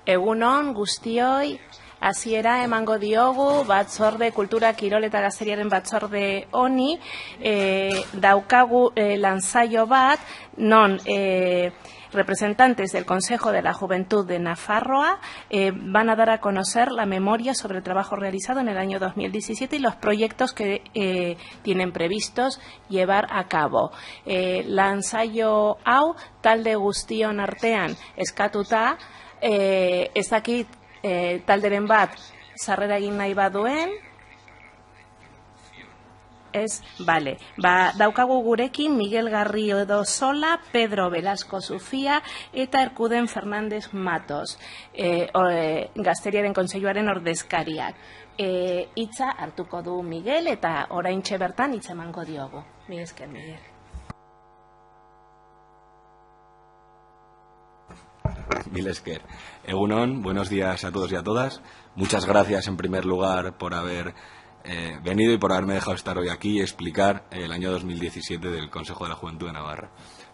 Egun on guztioi, hasiera emango diogu batzorde kultura kirol eta gazteriaren batzorde honi, daukagu lanzaio bat non representantes del Consejo de la Juventud de Nafarroa van a dar a conocer la memoria sobre el trabajo realizado en el año 2017 y los proyectos que tienen previstos llevar a cabo. Lanzaio hau talde guztion artean eskatuta, ez dakit talderen bat sarrera egin nahi baduen. Ez, bale. Daukagu gurekin Miguel Garrido Sola, Pedro Velasco Sufía eta Erkuden Fernández Matos, Gazteriaren Kontseiluaren ordezkariak. Hitza hartuko du Miguel eta oraintxe bertan hitza emango diogu. Mila esker, Miguel. Mil esker. Egunon, buenos días a todos y a todas. Muchas gracias en primer lugar por haber venido y por haberme dejado estar hoy aquí y explicar el año 2017 del Consejo de la Juventud de Navarra.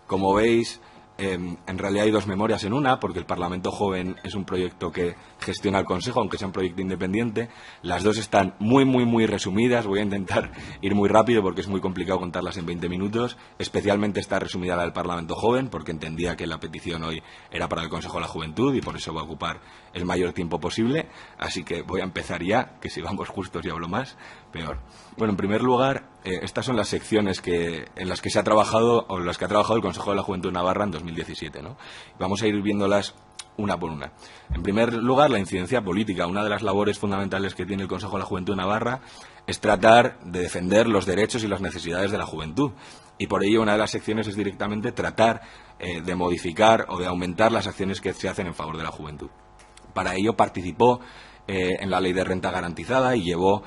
Como veis, en realidad hay dos memorias en una, porque el Parlamento Joven es un proyecto que gestiona el Consejo, aunque sea un proyecto independiente. Las dos están muy resumidas. Voy a intentar ir muy rápido porque es muy complicado contarlas en 20 minutos. Especialmente está resumida la del Parlamento Joven, porque entendía que la petición hoy era para el Consejo de la Juventud y por eso va a ocupar el mayor tiempo posible. Así que voy a empezar ya, que si vamos justos y hablo más, peor. Bueno, en primer lugar, estas son las secciones en las que se ha trabajado, o en las que ha trabajado el Consejo de la Juventud de Navarra en 2017, ¿no? Vamos a ir viéndolas una por una. En primer lugar, la incidencia política. Una de las labores fundamentales que tiene el Consejo de la Juventud de Navarra es tratar de defender los derechos y las necesidades de la juventud. Y por ello, una de las secciones es directamente tratar de modificar o de aumentar las acciones que se hacen en favor de la juventud. Para ello participó en la Ley de Renta Garantizada y llevó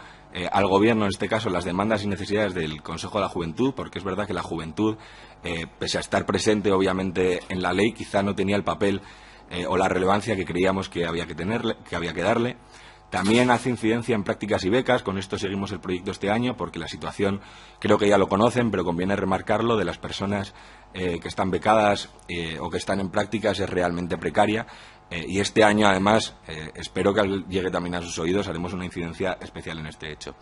al Gobierno, en este caso, las demandas y necesidades del Consejo de la Juventud, porque es verdad que la juventud, pese a estar presente obviamente en la ley, quizá no tenía el papel o la relevancia que creíamos que había que darle. También hace incidencia en prácticas y becas. Con esto seguimos el proyecto este año, porque la situación, creo que ya lo conocen, pero conviene remarcarlo, de las personas que están becadas o que están en prácticas es realmente precaria. Y este año, además, espero que llegue también a sus oídos, haremos una incidencia especial en este hecho.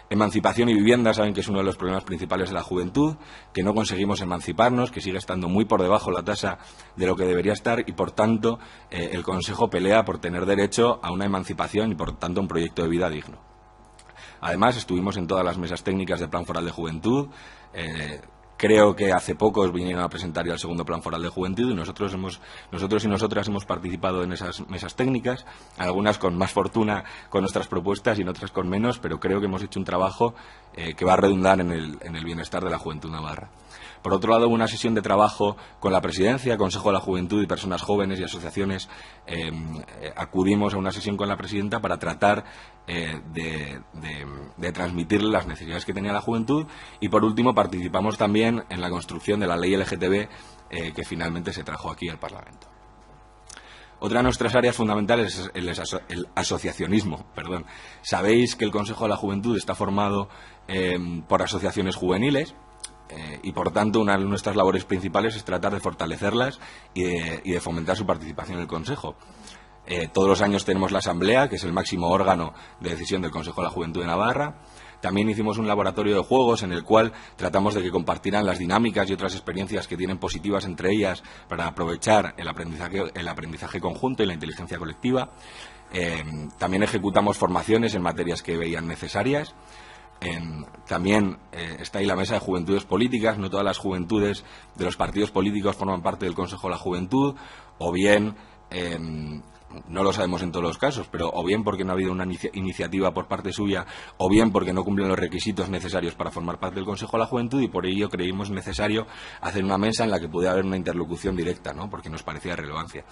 Emancipación y vivienda, saben que es uno de los problemas principales de la juventud, que no conseguimos emanciparnos, que sigue estando muy por debajo la tasa de lo que debería estar y, por tanto, el Consejo pelea por tener derecho a una emancipación y, por tanto, un proyecto de vida digno. Además, estuvimos en todas las mesas técnicas del Plan Foral de Juventud. Creo que hace poco vinieron a presentar ya el segundo Plan Foral de Juventud y nosotros y nosotras hemos participado en esas mesas técnicas, algunas con más fortuna con nuestras propuestas y en otras con menos, pero creo que hemos hecho un trabajo que va a redundar en el bienestar de la juventud navarra. Por otro lado, una sesión de trabajo con la Presidencia, Consejo de la Juventud y personas jóvenes y asociaciones. Acudimos a una sesión con la Presidenta para tratar de transmitirle las necesidades que tenía la juventud. Y, por último, participamos también en la construcción de la ley LGTB que finalmente se trajo aquí al Parlamento. Otra de nuestras áreas fundamentales es el asociacionismo. Sabéis que el Consejo de la Juventud está formado por asociaciones juveniles. Y, por tanto, una de nuestras labores principales es tratar de fortalecerlas y de fomentar su participación en el Consejo. Todos los años tenemos la Asamblea, que es el máximo órgano de decisión del Consejo de la Juventud de Navarra. También hicimos un laboratorio de juegos en el cual tratamos de que compartieran las dinámicas y otras experiencias que tienen positivas entre ellas para aprovechar el aprendizaje conjunto y la inteligencia colectiva. También ejecutamos formaciones en materias que veían necesarias. También está ahí la Mesa de Juventudes Políticas. No todas las juventudes de los partidos políticos forman parte del Consejo de la Juventud, o bien, no lo sabemos en todos los casos, pero o bien porque no ha habido una iniciativa por parte suya, o bien porque no cumplen los requisitos necesarios para formar parte del Consejo de la Juventud, y por ello creímos necesario hacer una mesa en la que pudiera haber una interlocución directa, ¿no? Porque nos parecía de relevancia.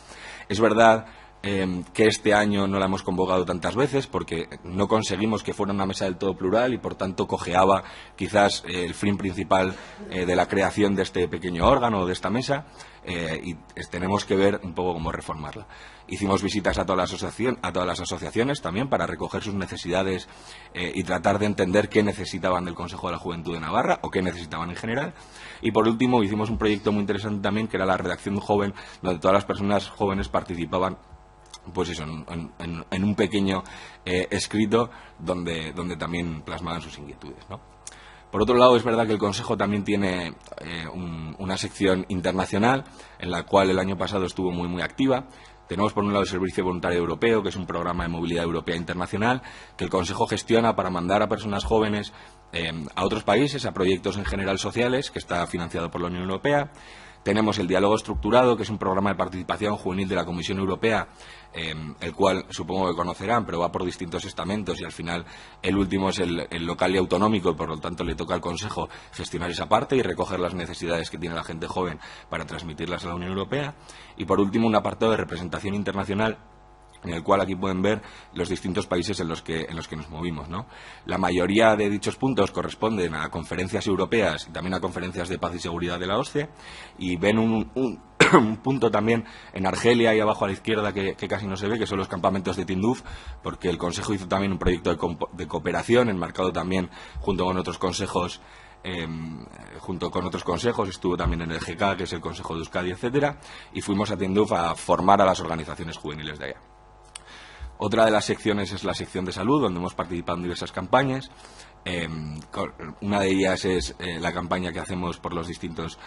Es verdad que este año no la hemos convocado tantas veces porque no conseguimos que fuera una mesa del todo plural y, por tanto, cojeaba quizás el fin principal de la creación de este pequeño órgano o de esta mesa, y tenemos que ver un poco cómo reformarla. Hicimos visitas a todas las asociaciones también para recoger sus necesidades y tratar de entender qué necesitaban del Consejo de la Juventud de Navarra o qué necesitaban en general. Y, por último, hicimos un proyecto muy interesante también, que era la redacción joven, donde todas las personas jóvenes participaban pues eso, en un pequeño escrito donde también plasmaban sus inquietudes, ¿no? Por otro lado, es verdad que el Consejo también tiene una sección internacional en la cual el año pasado estuvo muy activa. Tenemos por un lado el Servicio Voluntario Europeo, que es un programa de movilidad europea internacional que el Consejo gestiona para mandar a personas jóvenes a otros países, a proyectos en general sociales, que está financiado por la Unión Europea. Tenemos el Diálogo Estructurado, que es un programa de participación juvenil de la Comisión Europea, el cual supongo que conocerán, pero va por distintos estamentos y al final el último es el local y autonómico, y por lo tanto le toca al Consejo gestionar esa parte y recoger las necesidades que tiene la gente joven para transmitirlas a la Unión Europea. Y por último, un apartado de representación internacional, en el cual aquí pueden ver los distintos países en los que nos movimos, ¿no? La mayoría de dichos puntos corresponden a conferencias europeas y también a conferencias de paz y seguridad de la OSCE, y ven un punto también en Argelia y abajo a la izquierda que casi no se ve, que son los campamentos de Tinduf, porque el Consejo hizo también un proyecto de cooperación enmarcado también junto con otros consejos. Estuvo también en el GK, que es el Consejo de Euskadi, etcétera, y fuimos a Tinduf a formar a las organizaciones juveniles de allá. Otra de las secciones es la sección de salud, donde hemos participado en diversas campañas. Una de ellas es la campaña que hacemos por las distintas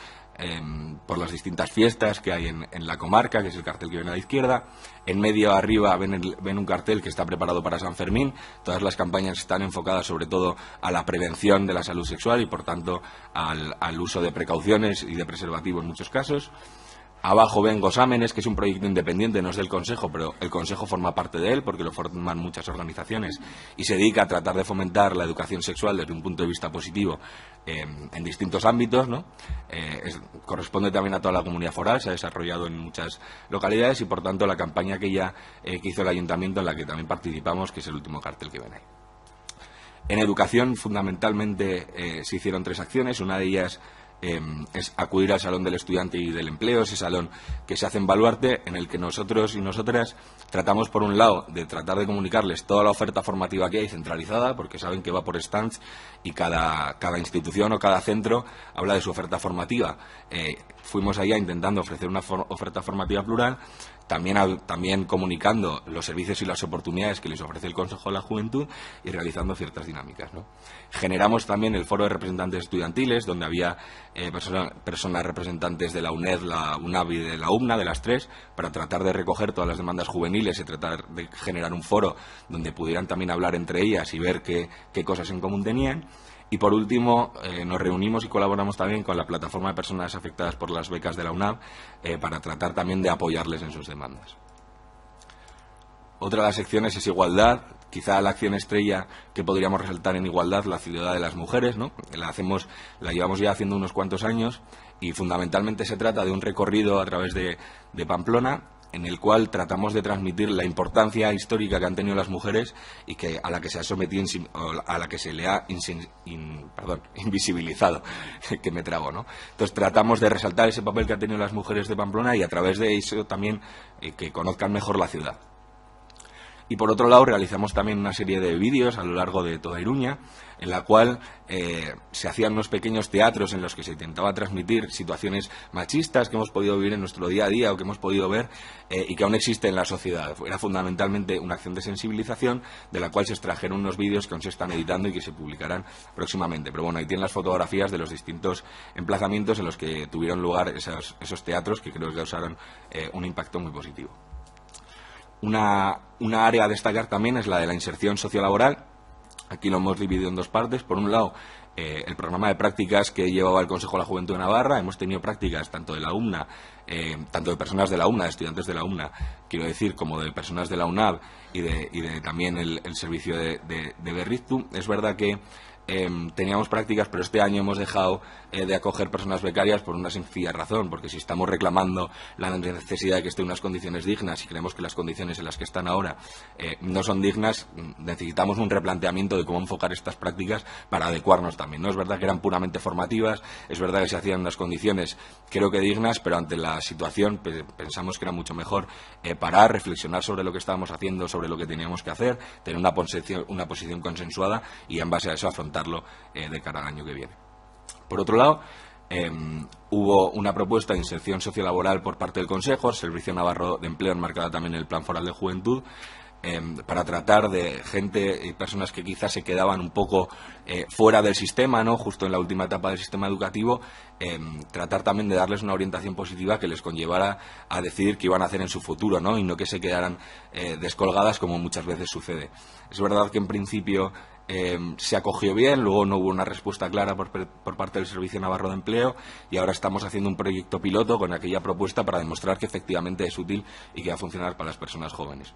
fiestas que hay en la comarca, que es el cartel que ven a la izquierda. En medio arriba ven un cartel que está preparado para San Fermín. Todas las campañas están enfocadas sobre todo a la prevención de la salud sexual y por tanto al uso de precauciones y de preservativo en muchos casos. Abajo ven Gosámenes, que es un proyecto independiente, no es del Consejo, pero el Consejo forma parte de él porque lo forman muchas organizaciones y se dedica a tratar de fomentar la educación sexual desde un punto de vista positivo en distintos ámbitos, ¿no? Corresponde también a toda la comunidad foral, se ha desarrollado en muchas localidades y por tanto la campaña que hizo el Ayuntamiento, en la que también participamos, que es el último cartel que ven ahí. En educación fundamentalmente se hicieron 3 acciones, una de ellas es acudir al Salón del Estudiante y del Empleo, ese salón que se hace en Baluarte, en el que nosotros y nosotras tratamos, por un lado, de tratar de comunicarles toda la oferta formativa que hay centralizada, porque saben que va por stands y cada institución o cada centro habla de su oferta formativa. Fuimos allá intentando ofrecer una oferta formativa plural, también comunicando los servicios y las oportunidades que les ofrece el Consejo de la Juventud y realizando ciertas dinámicas, ¿no? Generamos también el foro de representantes estudiantiles, donde había personas representantes de la UNED, la UNAV y de la UMNA, de las 3, para tratar de recoger todas las demandas juveniles y tratar de generar un foro donde pudieran también hablar entre ellas y ver qué cosas en común tenían. Y por último, nos reunimos y colaboramos también con la plataforma de personas afectadas por las becas de la UNAV para tratar también de apoyarles en sus demandas. Otra de las secciones es igualdad. Quizá la acción estrella que podríamos resaltar en igualdad, la ciudad de las mujeres, ¿no? La llevamos ya haciendo unos cuantos años y fundamentalmente se trata de un recorrido a través de Pamplona, en el cual tratamos de transmitir la importancia histórica que han tenido las mujeres y a la que se ha sometido, a la que se le ha invisibilizado, que me trago, ¿no? Entonces tratamos de resaltar ese papel que han tenido las mujeres de Pamplona y a través de eso también que conozcan mejor la ciudad. Y por otro lado realizamos también una serie de vídeos a lo largo de toda Iruña, en la cual se hacían unos pequeños teatros en los que se intentaba transmitir situaciones machistas que hemos podido vivir en nuestro día a día o que hemos podido ver y que aún existen en la sociedad. Era fundamentalmente una acción de sensibilización de la cual se extrajeron unos vídeos que aún se están editando y que se publicarán próximamente. Pero bueno, ahí tienen las fotografías de los distintos emplazamientos en los que tuvieron lugar esos teatros que creo que causaron un impacto muy positivo. Una área a destacar también es la de la inserción sociolaboral. Aquí lo hemos dividido en 2 partes. Por un lado, el programa de prácticas que llevaba el Consejo de la Juventud de Navarra. Hemos tenido prácticas tanto de la UMNA, tanto de personas de la UMNA, de estudiantes de la UMNA, quiero decir, como de personas de la UNAV y de también el servicio de Berriztu. Es verdad que teníamos prácticas, pero este año hemos dejado de acoger personas becarias por una sencilla razón, porque si estamos reclamando la necesidad de que estén unas condiciones dignas y creemos que las condiciones en las que están ahora no son dignas, necesitamos un replanteamiento de cómo enfocar estas prácticas para adecuarnos también, ¿no? Es verdad que eran puramente formativas, es verdad que se hacían unas condiciones creo que dignas, pero ante la situación pensamos que era mucho mejor parar, reflexionar sobre lo que estábamos haciendo, sobre lo que teníamos que hacer, tener una posición consensuada y en base a eso afrontarlo de cara al año que viene. Por otro lado, hubo una propuesta de inserción sociolaboral por parte del Consejo, Servicio Navarro de Empleo, enmarcada también en el Plan Foral de Juventud, para tratar de gente y personas que quizás se quedaban un poco fuera del sistema, ¿no? Justo en la última etapa del sistema educativo, tratar también de darles una orientación positiva que les conllevara a decidir qué iban a hacer en su futuro, ¿no? Y no que se quedaran descolgadas como muchas veces sucede. Es verdad que en principio se acogió bien, luego no hubo una respuesta clara por parte del Servicio Navarro de Empleo y ahora estamos haciendo un proyecto piloto con aquella propuesta para demostrar que efectivamente es útil y que va a funcionar para las personas jóvenes.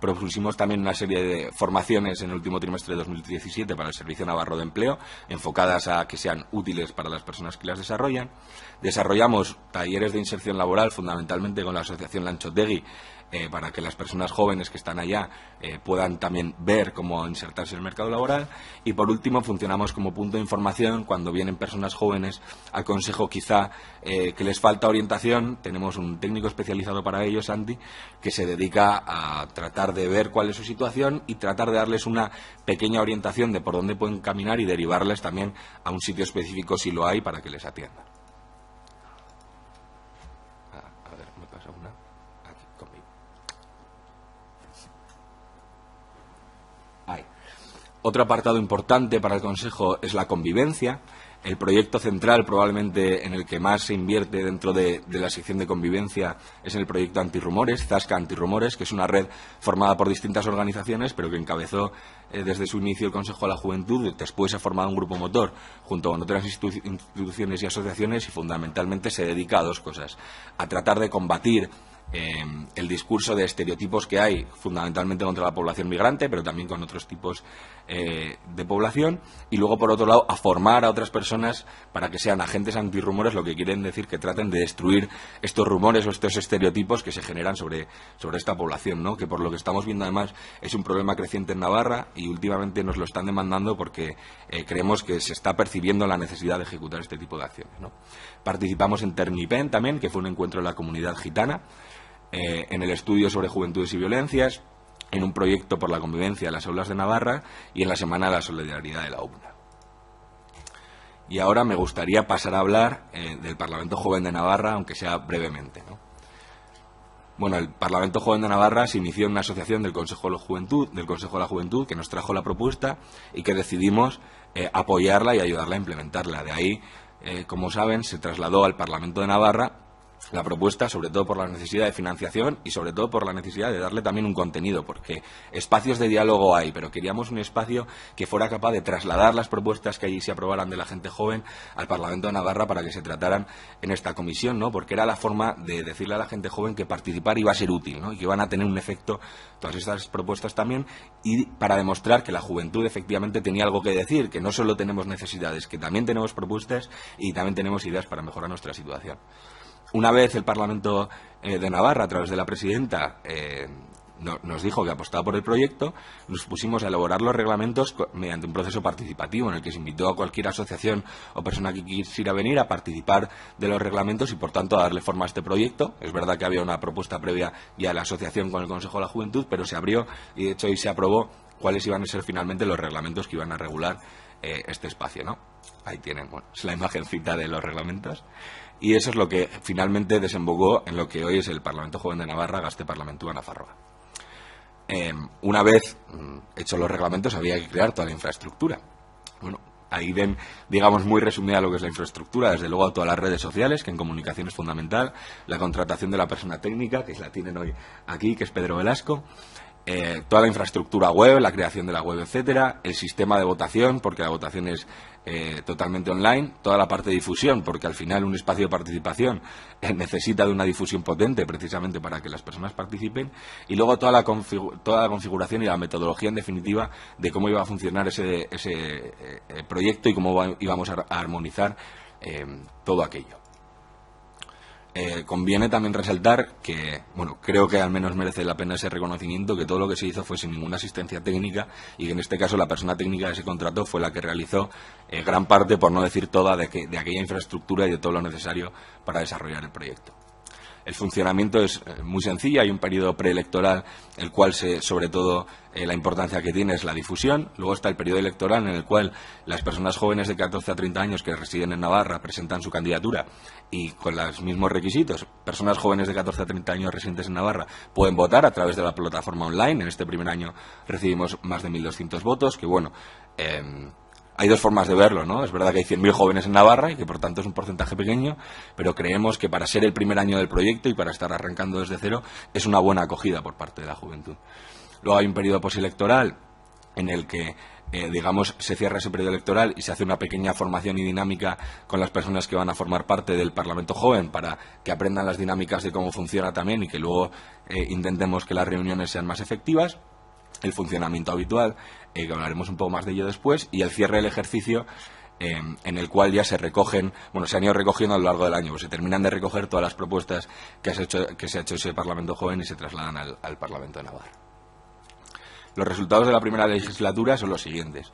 Propusimos también una serie de formaciones en el último trimestre de 2017 para el Servicio Navarro de Empleo, enfocadas a que sean útiles para las personas que las desarrollan. Desarrollamos talleres de inserción laboral, fundamentalmente con la Asociación Lanchotegui, para que las personas jóvenes que están allá puedan también ver cómo insertarse en el mercado laboral. Y por último, funcionamos como punto de información cuando vienen personas jóvenes al Consejo, quizá que les falta orientación. Tenemos un técnico especializado para ello, Santi, que se dedica a tratar de ver cuál es su situación y tratar de darles una pequeña orientación de por dónde pueden caminar y derivarles también a un sitio específico si lo hay para que les atiendan. A ver, me pasa una aquí conmigo. Ahí. Otro apartado importante para el Consejo es la convivencia. El proyecto central, probablemente en el que más se invierte dentro de la sección de convivencia, es el proyecto Antirrumores, Zasca Antirrumores, que es una red formada por distintas organizaciones, pero que encabezó desde su inicio el Consejo de la Juventud. Después se ha formado un grupo motor junto con otras instituciones y asociaciones y fundamentalmente se dedica a dos cosas: a tratar de combatir el discurso de estereotipos que hay fundamentalmente contra la población migrante, pero también con otros tipos de población, y luego por otro lado a formar a otras personas para que sean agentes antirrumores, lo que quieren decir que traten de destruir estos rumores o estos estereotipos que se generan sobre esta población, ¿no? Que por lo que estamos viendo además es un problema creciente en Navarra y últimamente nos lo están demandando porque creemos que se está percibiendo la necesidad de ejecutar este tipo de acciones, ¿no? Participamos en Ternipen también, que fue un encuentro de la comunidad gitana, en el estudio sobre juventudes y violencias, en un proyecto por la convivencia de las aulas de Navarra y en la Semana de la Solidaridad de la UNA. Y ahora me gustaría pasar a hablar del Parlamento Joven de Navarra, aunque sea brevemente, ¿no? Bueno, el Parlamento Joven de Navarra se inició en una asociación del Consejo de la Juventud, que nos trajo la propuesta y que decidimos apoyarla y ayudarla a implementarla. De ahí, como saben, se trasladó al Parlamento de Navarra la propuesta, sobre todo por la necesidad de financiación y sobre todo por la necesidad de darle también un contenido, porque espacios de diálogo hay, pero queríamos un espacio que fuera capaz de trasladar las propuestas que allí se aprobaran de la gente joven al Parlamento de Navarra para que se trataran en esta comisión, ¿no? Porque era la forma de decirle a la gente joven que participar iba a ser útil, ¿no? Y que iban a tener un efecto todas estas propuestas también, y para demostrar que la juventud efectivamente tenía algo que decir, que no solo tenemos necesidades, que también tenemos propuestas y también tenemos ideas para mejorar nuestra situación. Una vez el Parlamento de Navarra, a través de la presidenta, nos dijo que apostaba por el proyecto, nos pusimos a elaborar los reglamentos mediante un proceso participativo en el que se invitó a cualquier asociación o persona que quisiera venir a participar de los reglamentos y, por tanto, a darle forma a este proyecto. Es verdad que había una propuesta previa ya de la asociación con el Consejo de la Juventud, pero se abrió y, de hecho, hoy se aprobó cuáles iban a ser finalmente los reglamentos que iban a regular este espacio, ¿no? Ahí tienen, bueno, es la imagencita de los reglamentos. Y eso es lo que finalmente desembocó en lo que hoy es el Parlamento Joven de Navarra, Gazte Parlamentua Nafarroa. Una vez hechos los reglamentos había que crear toda la infraestructura. Bueno, ahí ven, digamos, muy resumida lo que es la infraestructura, desde luego a todas las redes sociales, que en comunicación es fundamental, la contratación de la persona técnica, que la tienen hoy aquí, que es Pedro Velasco, toda la infraestructura web, la creación de la web, etcétera, el sistema de votación, porque la votación es totalmente online, toda la parte de difusión, porque al final un espacio de participación necesita de una difusión potente precisamente para que las personas participen, y luego toda la configuración y la metodología en definitiva de cómo iba a funcionar ese proyecto y cómo íbamos a armonizar todo aquello. Conviene también resaltar que, bueno, creo que al menos merece la pena ese reconocimiento, que todo lo que se hizo fue sin ninguna asistencia técnica y que en este caso la persona técnica de ese contrato fue la que realizó gran parte, por no decir toda, de aquella infraestructura y de todo lo necesario para desarrollar el proyecto. El funcionamiento es muy sencillo, hay un periodo preelectoral, el cual sobre todo la importancia que tiene es la difusión. Luego está el periodo electoral, en el cual las personas jóvenes de 14 a 30 años que residen en Navarra presentan su candidatura y con los mismos requisitos, personas jóvenes de 14 a 30 años residentes en Navarra pueden votar a través de la plataforma online. En este primer año recibimos más de 1.200 votos, que bueno, hay dos formas de verlo, ¿no? Es verdad que hay 100.000 jóvenes en Navarra y que por tanto es un porcentaje pequeño, pero creemos que para ser el primer año del proyecto y para estar arrancando desde cero es una buena acogida por parte de la juventud. Luego hay un periodo postelectoral en el que, digamos, se cierra ese periodo electoral y se hace una pequeña formación y dinámica con las personas que van a formar parte del Parlamento Joven para que aprendan las dinámicas de cómo funciona también y que luego intentemos que las reuniones sean más efectivas. El funcionamiento habitual, que hablaremos un poco más de ello después, y el cierre del ejercicio, en el cual ya se recogen, bueno, se han ido recogiendo a lo largo del año, pues se terminan de recoger todas las propuestas que se ha hecho ese Parlamento Joven y se trasladan al Parlamento de Navarra. Los resultados de la primera legislatura son los siguientes.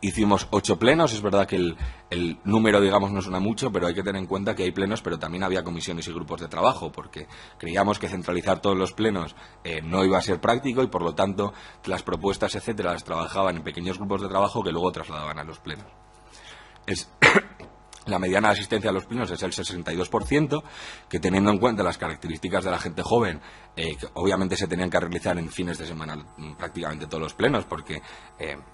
Hicimos 8 plenos, es verdad que el número, digamos, no suena mucho, pero hay que tener en cuenta que hay plenos, pero también había comisiones y grupos de trabajo, porque creíamos que centralizar todos los plenos no iba a ser práctico y, por lo tanto, las propuestas, etcétera, las trabajaban en pequeños grupos de trabajo que luego trasladaban a los plenos. La mediana de asistencia a los plenos es el 62%, que teniendo en cuenta las características de la gente joven, que obviamente se tenían que realizar en fines de semana prácticamente todos los plenos, porque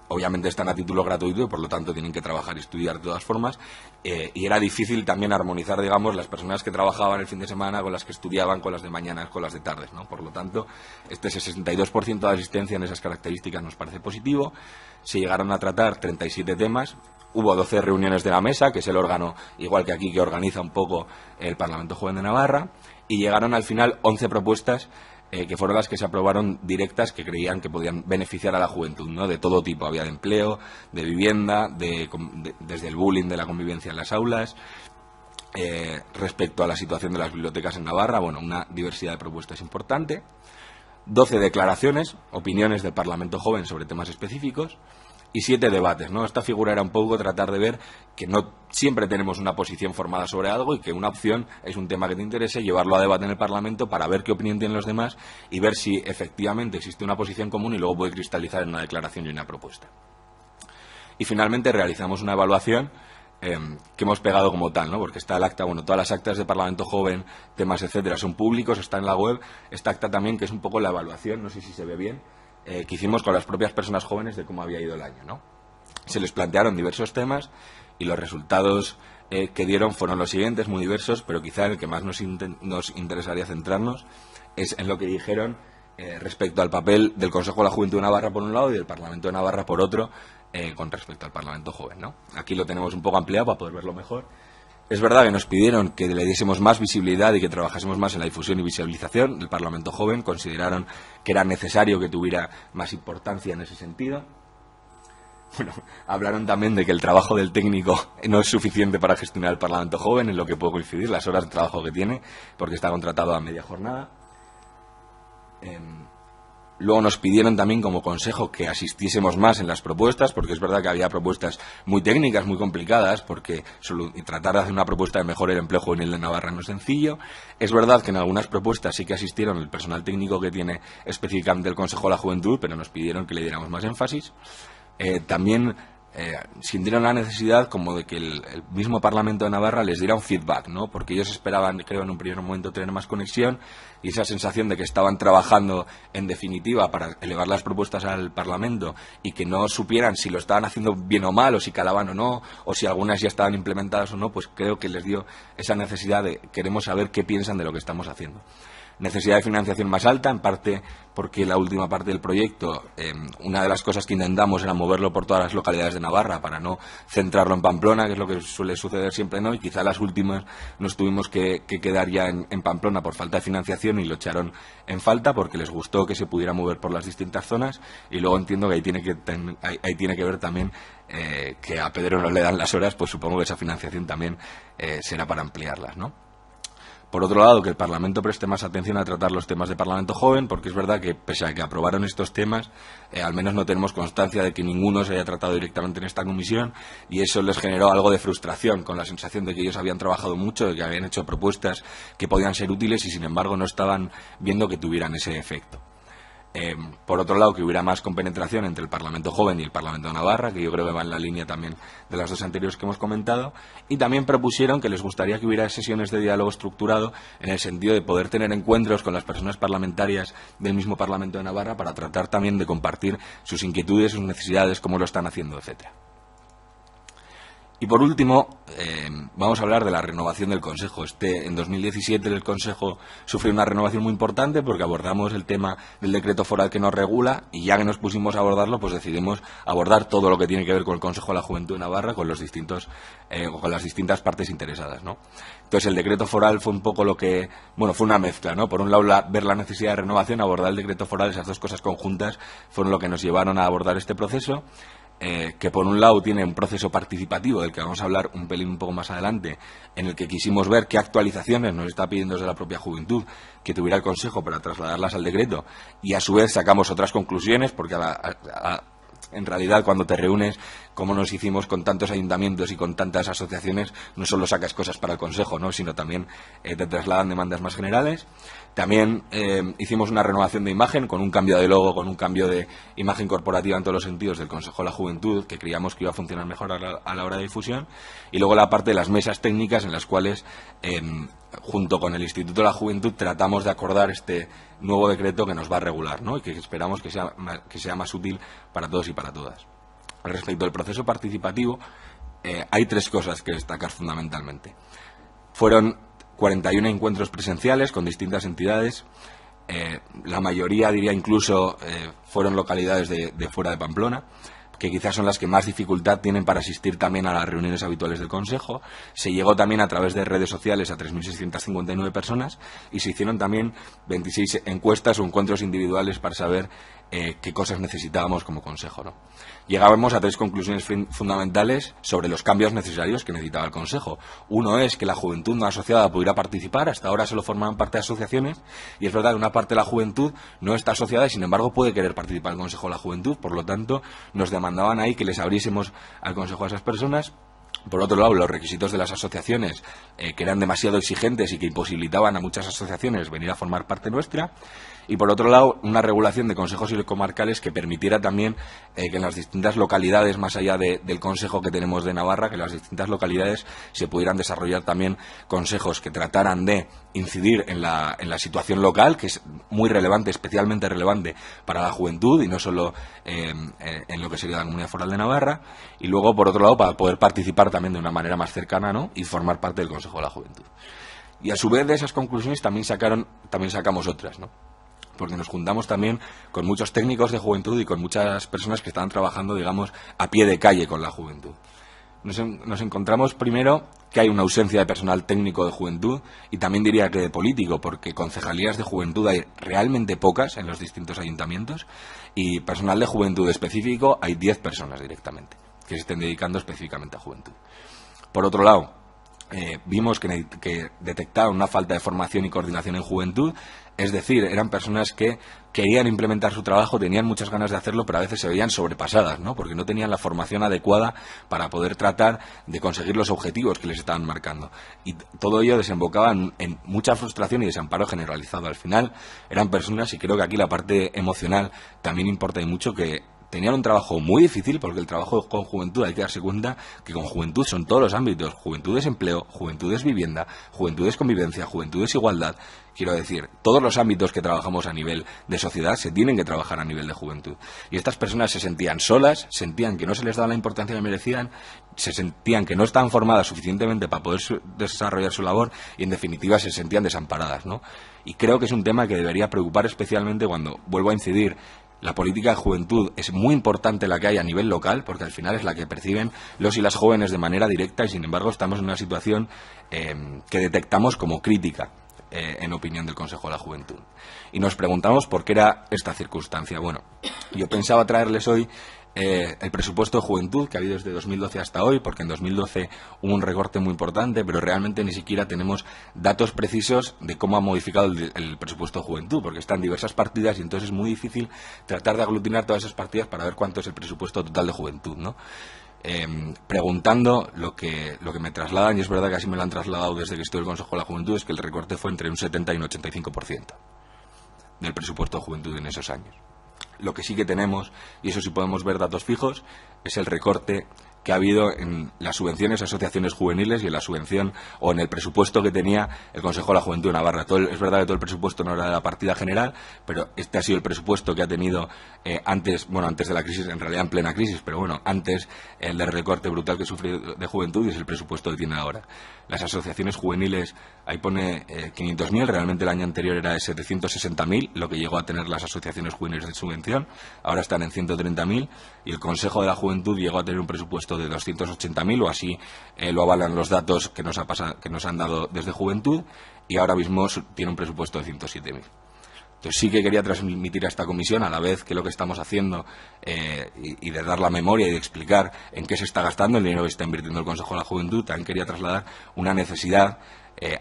obviamente están a título gratuito y por lo tanto tienen que trabajar y estudiar de todas formas, y era difícil también armonizar, digamos, las personas que trabajaban el fin de semana con las que estudiaban, con las de mañanas, con las de tardes, ¿no? Por lo tanto, este 62% de asistencia en esas características nos parece positivo. Se llegaron a tratar 37 temas. Hubo 12 reuniones de la mesa, que es el órgano, igual que aquí, que organiza un poco el Parlamento Joven de Navarra, y llegaron al final 11 propuestas que fueron las que se aprobaron directas, que creían que podían beneficiar a la juventud, ¿no? De todo tipo, había de empleo, de vivienda, desde el bullying, de la convivencia en las aulas, respecto a la situación de las bibliotecas en Navarra, bueno, una diversidad de propuestas importante. 12 declaraciones, opiniones del Parlamento Joven sobre temas específicos, y 7 debates, ¿no? Esta figura era un poco tratar de ver que no siempre tenemos una posición formada sobre algo y que una opción es un tema que te interese, llevarlo a debate en el Parlamento para ver qué opinión tienen los demás y ver si efectivamente existe una posición común y luego puede cristalizar en una declaración y una propuesta. Y finalmente realizamos una evaluación que hemos pegado como tal, ¿no? Porque está el acta, bueno, todas las actas de Parlamento Joven, temas, etcétera, son públicos, está en la web. Esta acta también, que es un poco la evaluación, no sé si se ve bien, que hicimos con las propias personas jóvenes de cómo había ido el año, ¿no? Se les plantearon diversos temas y los resultados que dieron fueron los siguientes, muy diversos, pero quizá el que más nos interesaría centrarnos es en lo que dijeron respecto al papel del Consejo de la Juventud de Navarra por un lado y del Parlamento de Navarra por otro, con respecto al Parlamento Joven, ¿no? Aquí lo tenemos un poco ampliado para poder verlo mejor. Es verdad que nos pidieron que le diésemos más visibilidad y que trabajásemos más en la difusión y visibilización del Parlamento Joven. Consideraron que era necesario que tuviera más importancia en ese sentido. Bueno, hablaron también de que el trabajo del técnico no es suficiente para gestionar el Parlamento Joven, en lo que puedo coincidir, las horas de trabajo que tiene, porque está contratado a media jornada. Luego nos pidieron también como consejo que asistiésemos más en las propuestas, porque es verdad que había propuestas muy técnicas, muy complicadas, porque tratar de hacer una propuesta de mejorar el empleo juvenil de Navarra no es sencillo. Es verdad que en algunas propuestas sí que asistieron el personal técnico que tiene específicamente el Consejo de la Juventud, pero nos pidieron que le diéramos más énfasis. También sintieron la necesidad como de que el mismo Parlamento de Navarra les diera un feedback, ¿no? Porque ellos esperaban, creo, en un primer momento tener más conexión y esa sensación de que estaban trabajando en definitiva para elevar las propuestas al Parlamento y que no supieran si lo estaban haciendo bien o mal o si calaban o no o si algunas ya estaban implementadas o no, pues creo que les dio esa necesidad de queremos saber qué piensan de lo que estamos haciendo. Necesidad de financiación más alta, en parte porque la última parte del proyecto, una de las cosas que intentamos era moverlo por todas las localidades de Navarra para no centrarlo en Pamplona, que es lo que suele suceder siempre, ¿no? Y quizá las últimas nos tuvimos que quedar ya en Pamplona por falta de financiación y lo echaron en falta porque les gustó que se pudiera mover por las distintas zonas y luego entiendo que ahí tiene que ver también que a Pedro no le dan las horas, pues supongo que esa financiación también será para ampliarlas, ¿no? Por otro lado, que el Parlamento preste más atención a tratar los temas de Parlamento joven, porque es verdad que, pese a que aprobaron estos temas, al menos no tenemos constancia de que ninguno se haya tratado directamente en esta comisión, y eso les generó algo de frustración, con la sensación de que ellos habían trabajado mucho, de que habían hecho propuestas que podían ser útiles y, sin embargo, no estaban viendo que tuvieran ese efecto. Por otro lado, que hubiera más compenetración entre el Parlamento joven y el Parlamento de Navarra, que yo creo que va en la línea también de las dos anteriores que hemos comentado, y también propusieron que les gustaría que hubiera sesiones de diálogo estructurado en el sentido de poder tener encuentros con las personas parlamentarias del mismo Parlamento de Navarra para tratar también de compartir sus inquietudes, sus necesidades, cómo lo están haciendo, etcétera. Y por último, vamos a hablar de la renovación del Consejo. En 2017 el Consejo sufrió una renovación muy importante porque abordamos el tema del decreto foral que nos regula, y ya que nos pusimos a abordarlo, pues decidimos abordar todo lo que tiene que ver con el Consejo de la Juventud de Navarra, con las distintas partes interesadas, ¿no? Entonces el decreto foral fue un poco fue una mezcla, ¿no? Por un lado, ver la necesidad de renovación, abordar el decreto foral, esas dos cosas conjuntas fueron lo que nos llevaron a abordar este proceso. Que por un lado tiene un proceso participativo del que vamos a hablar un poco más adelante, en el que quisimos ver qué actualizaciones nos está pidiendo desde la propia juventud que tuviera el Consejo para trasladarlas al decreto, y a su vez sacamos otras conclusiones, porque en realidad cuando te reúnes, como nos hicimos con tantos ayuntamientos y con tantas asociaciones, no solo sacas cosas para el Consejo, ¿no?, sino también te trasladan demandas más generales. También hicimos una renovación de imagen, con un cambio de logo, con un cambio de imagen corporativa en todos los sentidos del Consejo de la Juventud, que creíamos que iba a funcionar mejor a la hora de difusión. Y luego la parte de las mesas técnicas, en las cuales, junto con el Instituto de la Juventud, tratamos de acordar este nuevo decreto que nos va a regular, ¿no?, y que esperamos que sea más útil para todos y para todas. Respecto al proceso participativo, hay tres cosas que destacar fundamentalmente. Fueron 41 encuentros presenciales con distintas entidades. La mayoría, diría incluso, fueron localidades de fuera de Pamplona, que quizás son las que más dificultad tienen para asistir también a las reuniones habituales del Consejo. Se llegó también a través de redes sociales a 3.659 personas, y se hicieron también 26 encuestas o encuentros individuales para saber qué cosas necesitábamos como Consejo, ¿no? Llegábamos a tres conclusiones fundamentales sobre los cambios necesarios que necesitaba el Consejo. Uno es que la juventud no asociada pudiera participar. Hasta ahora solo formaban parte de asociaciones, y es verdad que una parte de la juventud no está asociada y, sin embargo, puede querer participar en el Consejo de la Juventud. Por lo tanto, nos demandaban ahí que les abriésemos al Consejo a esas personas. Por otro lado, los requisitos de las asociaciones, que eran demasiado exigentes y que imposibilitaban a muchas asociaciones venir a formar parte nuestra. Y por otro lado, una regulación de consejos comarcales que permitiera también que en las distintas localidades, más allá del consejo que tenemos de Navarra, que en las distintas localidades se pudieran desarrollar también consejos que trataran de incidir en la situación local, que es muy relevante, especialmente relevante para la juventud, y no solo en lo que sería la Comunidad Foral de Navarra. Y luego, por otro lado, para poder participar también de una manera más cercana, ¿no?, y formar parte del Consejo de la Juventud. Y a su vez de esas conclusiones también sacamos otras, ¿no?, porque nos juntamos también con muchos técnicos de juventud y con muchas personas que están trabajando, digamos, a pie de calle con la juventud. Nos encontramos primero que hay una ausencia de personal técnico de juventud, y también diría que de político, porque concejalías de juventud hay realmente pocas en los distintos ayuntamientos, y personal de juventud específico hay 10 personas directamente que se estén dedicando específicamente a juventud. Por otro lado, vimos que detectaron una falta de formación y coordinación en juventud. Es decir, eran personas que querían implementar su trabajo, tenían muchas ganas de hacerlo, pero a veces se veían sobrepasadas, ¿no?, porque no tenían la formación adecuada para poder tratar de conseguir los objetivos que les estaban marcando. Y todo ello desembocaba en mucha frustración y desamparo generalizado. Al final eran personas, y creo que aquí la parte emocional también importa y mucho, que tenían un trabajo muy difícil, porque el trabajo con juventud, hay que darse cuenta que con juventud son todos los ámbitos: juventud es empleo, juventud es vivienda, juventud es convivencia, juventud es igualdad. Quiero decir, todos los ámbitos que trabajamos a nivel de sociedad se tienen que trabajar a nivel de juventud. Y estas personas se sentían solas, sentían que no se les daba la importancia que merecían, se sentían que no estaban formadas suficientemente para poder desarrollar su labor, y en definitiva se sentían desamparadas, ¿no? Y creo que es un tema que debería preocupar especialmente cuando, vuelvo a incidir, la política de juventud es muy importante la que hay a nivel local, porque al final es la que perciben los y las jóvenes de manera directa, y sin embargo estamos en una situación que detectamos como crítica, en opinión del Consejo de la Juventud. Y nos preguntamos por qué era esta circunstancia. Bueno, yo pensaba traerles hoy el presupuesto de juventud que ha habido desde 2012 hasta hoy, porque en 2012 hubo un recorte muy importante, pero realmente ni siquiera tenemos datos precisos de cómo ha modificado el presupuesto de juventud, porque están diversas partidas y entonces es muy difícil tratar de aglutinar todas esas partidas para ver cuánto es el presupuesto total de juventud, ¿no? Preguntando lo que me trasladan, y es verdad que así me lo han trasladado desde que estoy en el Consejo de la Juventud, es que el recorte fue entre un 70 y un 85% del presupuesto de juventud en esos años. Lo que sí que tenemos, y eso sí podemos ver datos fijos, es el recorte que ha habido en las subvenciones a asociaciones juveniles y en la subvención o en el presupuesto que tenía el Consejo de la Juventud de Navarra. Es verdad que todo el presupuesto no era de la partida general, pero este ha sido el presupuesto que ha tenido antes de la crisis, en realidad en plena crisis, pero bueno, antes el del recorte brutal que sufrió de juventud, y es el presupuesto que tiene ahora. Las asociaciones juveniles, ahí pone 500.000, realmente el año anterior era de 760.000, lo que llegó a tener las asociaciones juveniles de subvención, ahora están en 130.000, y el Consejo de la Juventud llegó a tener un presupuesto de 280.000, o así lo avalan los datos que nos han dado desde Juventud, y ahora mismo tiene un presupuesto de 107.000. Entonces sí que quería transmitir a esta comisión, a la vez que lo que estamos haciendo y de dar la memoria y de explicar en qué se está gastando el dinero que está invirtiendo el Consejo de la Juventud, también quería trasladar una necesidad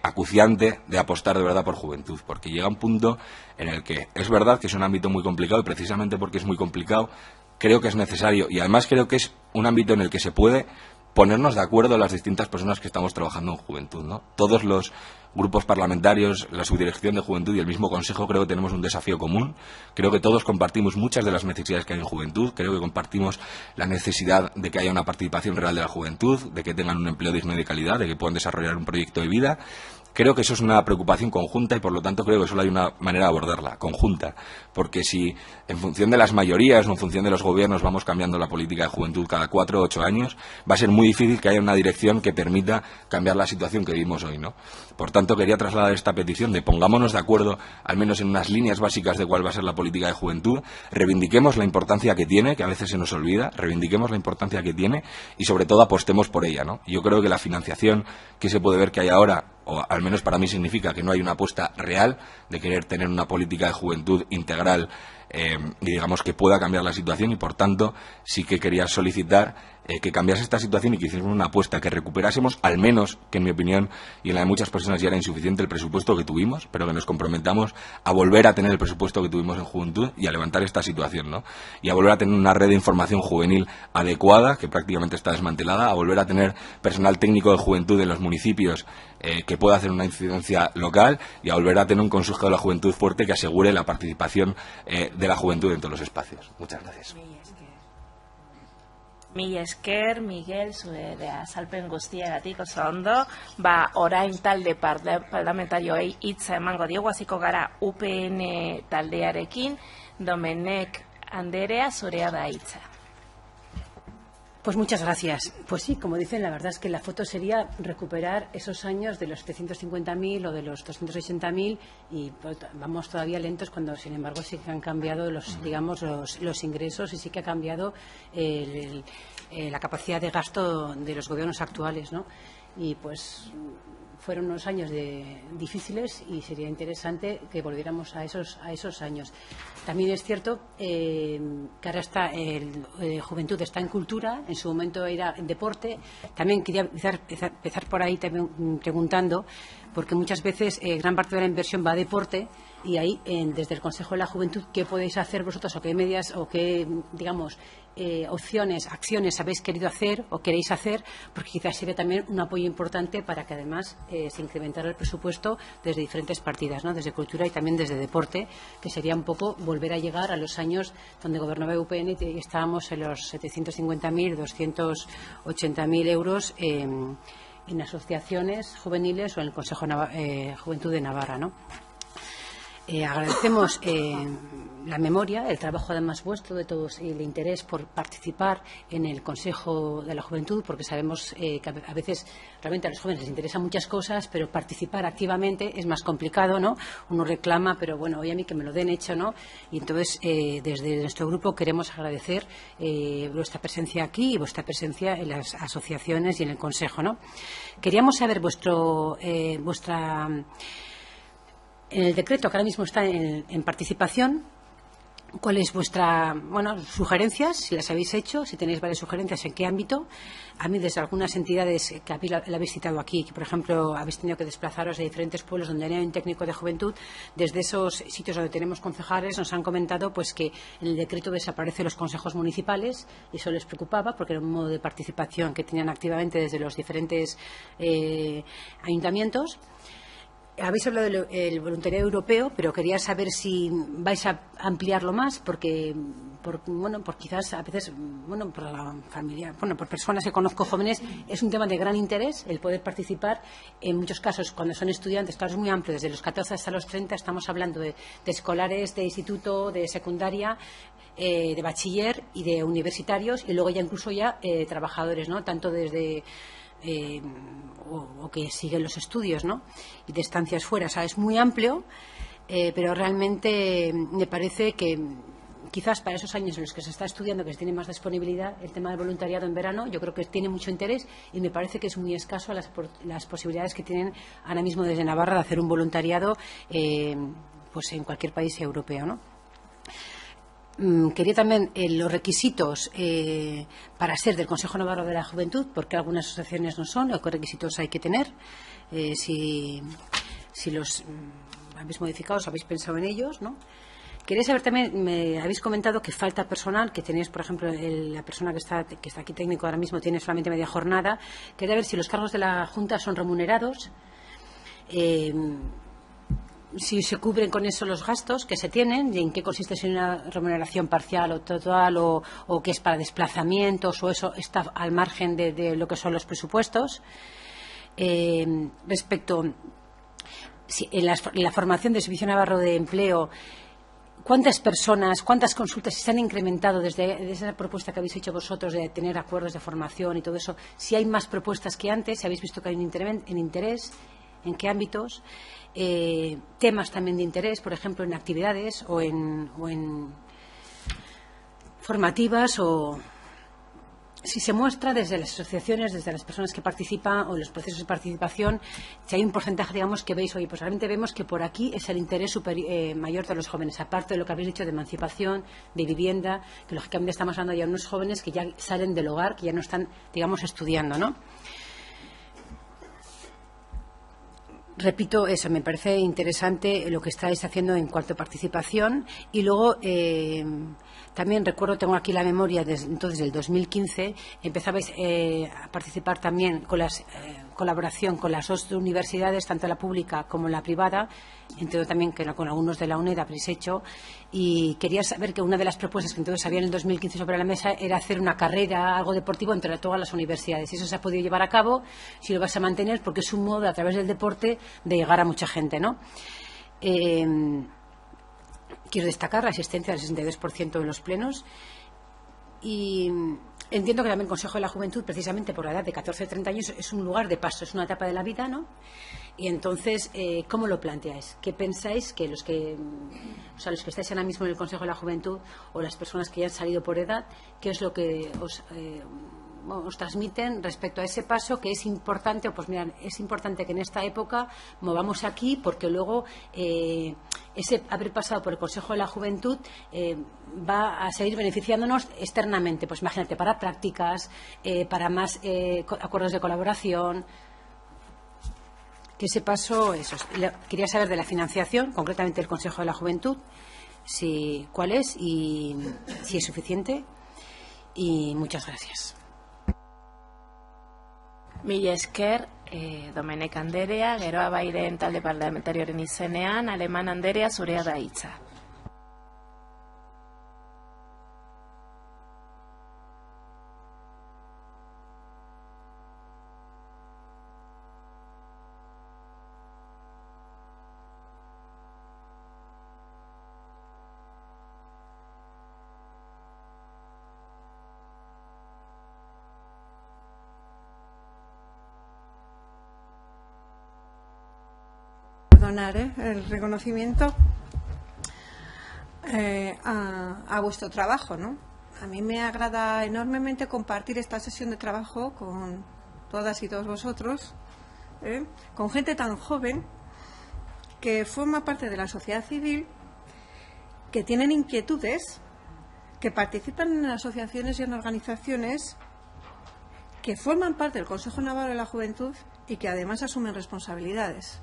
acuciante de apostar de verdad por juventud, porque llega un punto en el que es verdad que es un ámbito muy complicado, y precisamente porque es muy complicado creo que es necesario, y además creo que es un ámbito en el que se puede ponernos de acuerdo las distintas personas que estamos trabajando en juventud, ¿no? Todos los grupos parlamentarios, la subdirección de juventud y el mismo consejo, creo que tenemos un desafío común. Creo que todos compartimos muchas de las necesidades que hay en juventud. Creo que compartimos la necesidad de que haya una participación real de la juventud, de que tengan un empleo digno y de calidad, de que puedan desarrollar un proyecto de vida. Creo que eso es una preocupación conjunta, y por lo tanto creo que solo hay una manera de abordarla, conjunta, porque si en función de las mayorías o en función de los gobiernos vamos cambiando la política de juventud cada 4 o 8 años, va a ser muy difícil que haya una dirección que permita cambiar la situación que vivimos hoy, ¿no? Por tanto, quería trasladar esta petición de pongámonos de acuerdo al menos en unas líneas básicas de cuál va a ser la política de juventud, reivindiquemos la importancia que tiene, que a veces se nos olvida, reivindiquemos la importancia que tiene y sobre todo apostemos por ella, ¿no? Yo creo que la financiación que se puede ver que hay ahora, o al menos para mí significa que no hay una apuesta real de querer tener una política de juventud integral y digamos que pueda cambiar la situación, y por tanto sí que quería solicitar que cambiase esta situación y que hiciésemos una apuesta, que recuperásemos al menos, que en mi opinión y en la de muchas personas ya era insuficiente, el presupuesto que tuvimos, pero que nos comprometamos a volver a tener el presupuesto que tuvimos en juventud y a levantar esta situación, ¿no? Y a volver a tener una red de información juvenil adecuada, que prácticamente está desmantelada, a volver a tener personal técnico de juventud en los municipios que pueda hacer una incidencia local, y a volver a tener un Consejo de la Juventud fuerte que asegure la participación de la juventud en todos los espacios. Muchas gracias. Mila esker, Miguel, zure azalpen guztiagatik oso ondo. Orain talde parlamentarioei hitza emango diogu, hasiko gara UPN taldearekin. Domenek Anderea, zurea da hitza. Pues muchas gracias. Pues sí, como dicen, la verdad es que la foto sería recuperar esos años de los 750.000 o de los 280.000, y pues, vamos todavía lentos cuando, sin embargo, sí que han cambiado los ingresos, y sí que ha cambiado la capacidad de gasto de los gobiernos actuales, ¿no? Y pues fueron unos años difíciles, y sería interesante que volviéramos a esos años. También es cierto que ahora está juventud está en cultura, en su momento era en deporte. También quería empezar por ahí también preguntando, porque muchas veces gran parte de la inversión va a deporte, y ahí desde el Consejo de la Juventud, ¿qué podéis hacer vosotros, o qué medidas o qué, digamos, opciones, acciones habéis querido hacer o queréis hacer? Porque quizás sería también un apoyo importante para que además se incrementara el presupuesto desde diferentes partidas, ¿no? Desde cultura y también desde deporte, que sería un poco volver a llegar a los años donde gobernaba UPN y estábamos en los 750.000, 280.000 euros en asociaciones juveniles o en el Consejo de Juventud de Navarra, ¿no? Agradecemos la memoria, el trabajo además vuestro de todos y el interés por participar en el Consejo de la Juventud, porque sabemos que a veces realmente a los jóvenes les interesan muchas cosas, pero participar activamente es más complicado, ¿no? Uno reclama, pero bueno, hoy a mí que me lo den hecho, ¿no? Y entonces desde nuestro grupo queremos agradecer vuestra presencia aquí y vuestra presencia en las asociaciones y en el Consejo, ¿no? Queríamos saber en el decreto que ahora mismo está en participación, ¿Cuáles vuestra, sugerencias, si las habéis hecho, si tenéis varias sugerencias, en qué ámbito? A mí, desde algunas entidades que la habéis citado aquí, que por ejemplo habéis tenido que desplazaros de diferentes pueblos donde hay un técnico de juventud, desde esos sitios donde tenemos concejales nos han comentado pues que en el decreto desaparecen los consejos municipales, y eso les preocupaba porque era un modo de participación que tenían activamente desde los diferentes ayuntamientos. Habéis hablado del voluntariado europeo, pero quería saber si vais a ampliarlo más, porque quizás a veces, por la familia, por personas que conozco jóvenes, es un tema de gran interés el poder participar. En muchos casos, cuando son estudiantes, claro, es muy amplio, desde los 14 hasta los 30, estamos hablando de escolares, de instituto, de secundaria, de bachiller y de universitarios, y luego ya incluso trabajadores, ¿no? Tanto desde o que siguen los estudios, ¿no? Y de estancias fuera. O sea, es muy amplio, pero realmente me parece que quizás para esos años en los que se está estudiando, que se tiene más disponibilidad, el tema del voluntariado en verano, yo creo que tiene mucho interés, y me parece que es muy escaso las posibilidades que tienen ahora mismo desde Navarra de hacer un voluntariado pues en cualquier país europeo, ¿no? Quería también los requisitos para ser del Consejo Navarro de la Juventud, porque algunas asociaciones no son, o qué requisitos hay que tener, si los habéis modificado, os habéis pensado en ellos, ¿no? Quería saber también, me habéis comentado que falta personal, que tenéis, por ejemplo, la persona que está aquí técnico ahora mismo tiene solamente media jornada. Quería ver si los cargos de la Junta son remunerados, si se cubren con eso los gastos que se tienen, y en qué consiste, si una remuneración parcial o total, o que es para desplazamientos, o eso está al margen de lo que son los presupuestos. Respecto en la formación del Servicio Navarro de Empleo, ¿cuántas personas, cuántas consultas se han incrementado desde esa propuesta que habéis hecho vosotros de tener acuerdos de formación y todo eso? Si hay más propuestas que antes, si habéis visto que hay un interés, ¿en qué ámbitos? Temas también de interés, por ejemplo, en actividades o en formativas, o si se muestra desde las asociaciones, desde las personas que participan o los procesos de participación, si hay un porcentaje, digamos, que veis, oye, pues realmente vemos que por aquí es el interés mayor de los jóvenes, aparte de lo que habéis dicho de emancipación, de vivienda, que lógicamente estamos hablando ya de unos jóvenes que ya salen del hogar, que ya no están, digamos, estudiando, ¿no? Repito, eso, me parece interesante lo que estáis haciendo en cuanto a participación. Y luego, también recuerdo, tengo aquí la memoria, entonces del 2015, empezabais a participar también con colaboración con las dos universidades, tanto la pública como la privada. Entiendo también que con algunos de la UNED habréis hecho. Y quería saber que una de las propuestas que entonces había en el 2015 sobre la mesa era hacer una carrera, algo deportivo, entre todas las universidades. Y eso se ha podido llevar a cabo, si lo vas a mantener, porque es un modo, a través del deporte, de llegar a mucha gente, ¿no? Quiero destacar la asistencia del 62% en los plenos. Y entiendo que también el Consejo de la Juventud, precisamente por la edad de 14 a 30 años, es un lugar de paso, es una etapa de la vida, ¿no? Y entonces, ¿cómo lo planteáis? ¿Qué pensáis que los que estáis ahora mismo en el Consejo de la Juventud, o las personas que ya han salido por edad, qué es lo que os transmiten respecto a ese paso, que es importante? Pues mirad, es importante que en esta época movamos aquí, porque luego ese haber pasado por el Consejo de la Juventud va a seguir beneficiándonos externamente. Pues imagínate, para prácticas, para más acuerdos de colaboración. Que ese paso, eso. Quería saber de la financiación, concretamente del Consejo de la Juventud, cuál es y si es suficiente. Y muchas gracias. Mila esker, Domenek Anderea, geroa bairen talde parlamentarioaren izenean, Aleman Anderea, zurea da hitza. El reconocimiento a vuestro trabajo, ¿no? A mí me agrada enormemente compartir esta sesión de trabajo con todas y todos vosotros, con gente tan joven que forma parte de la sociedad civil que tienen inquietudes, que participan en asociaciones y en organizaciones, que forman parte del Consejo Navarro de la Juventud y que además asumen responsabilidades.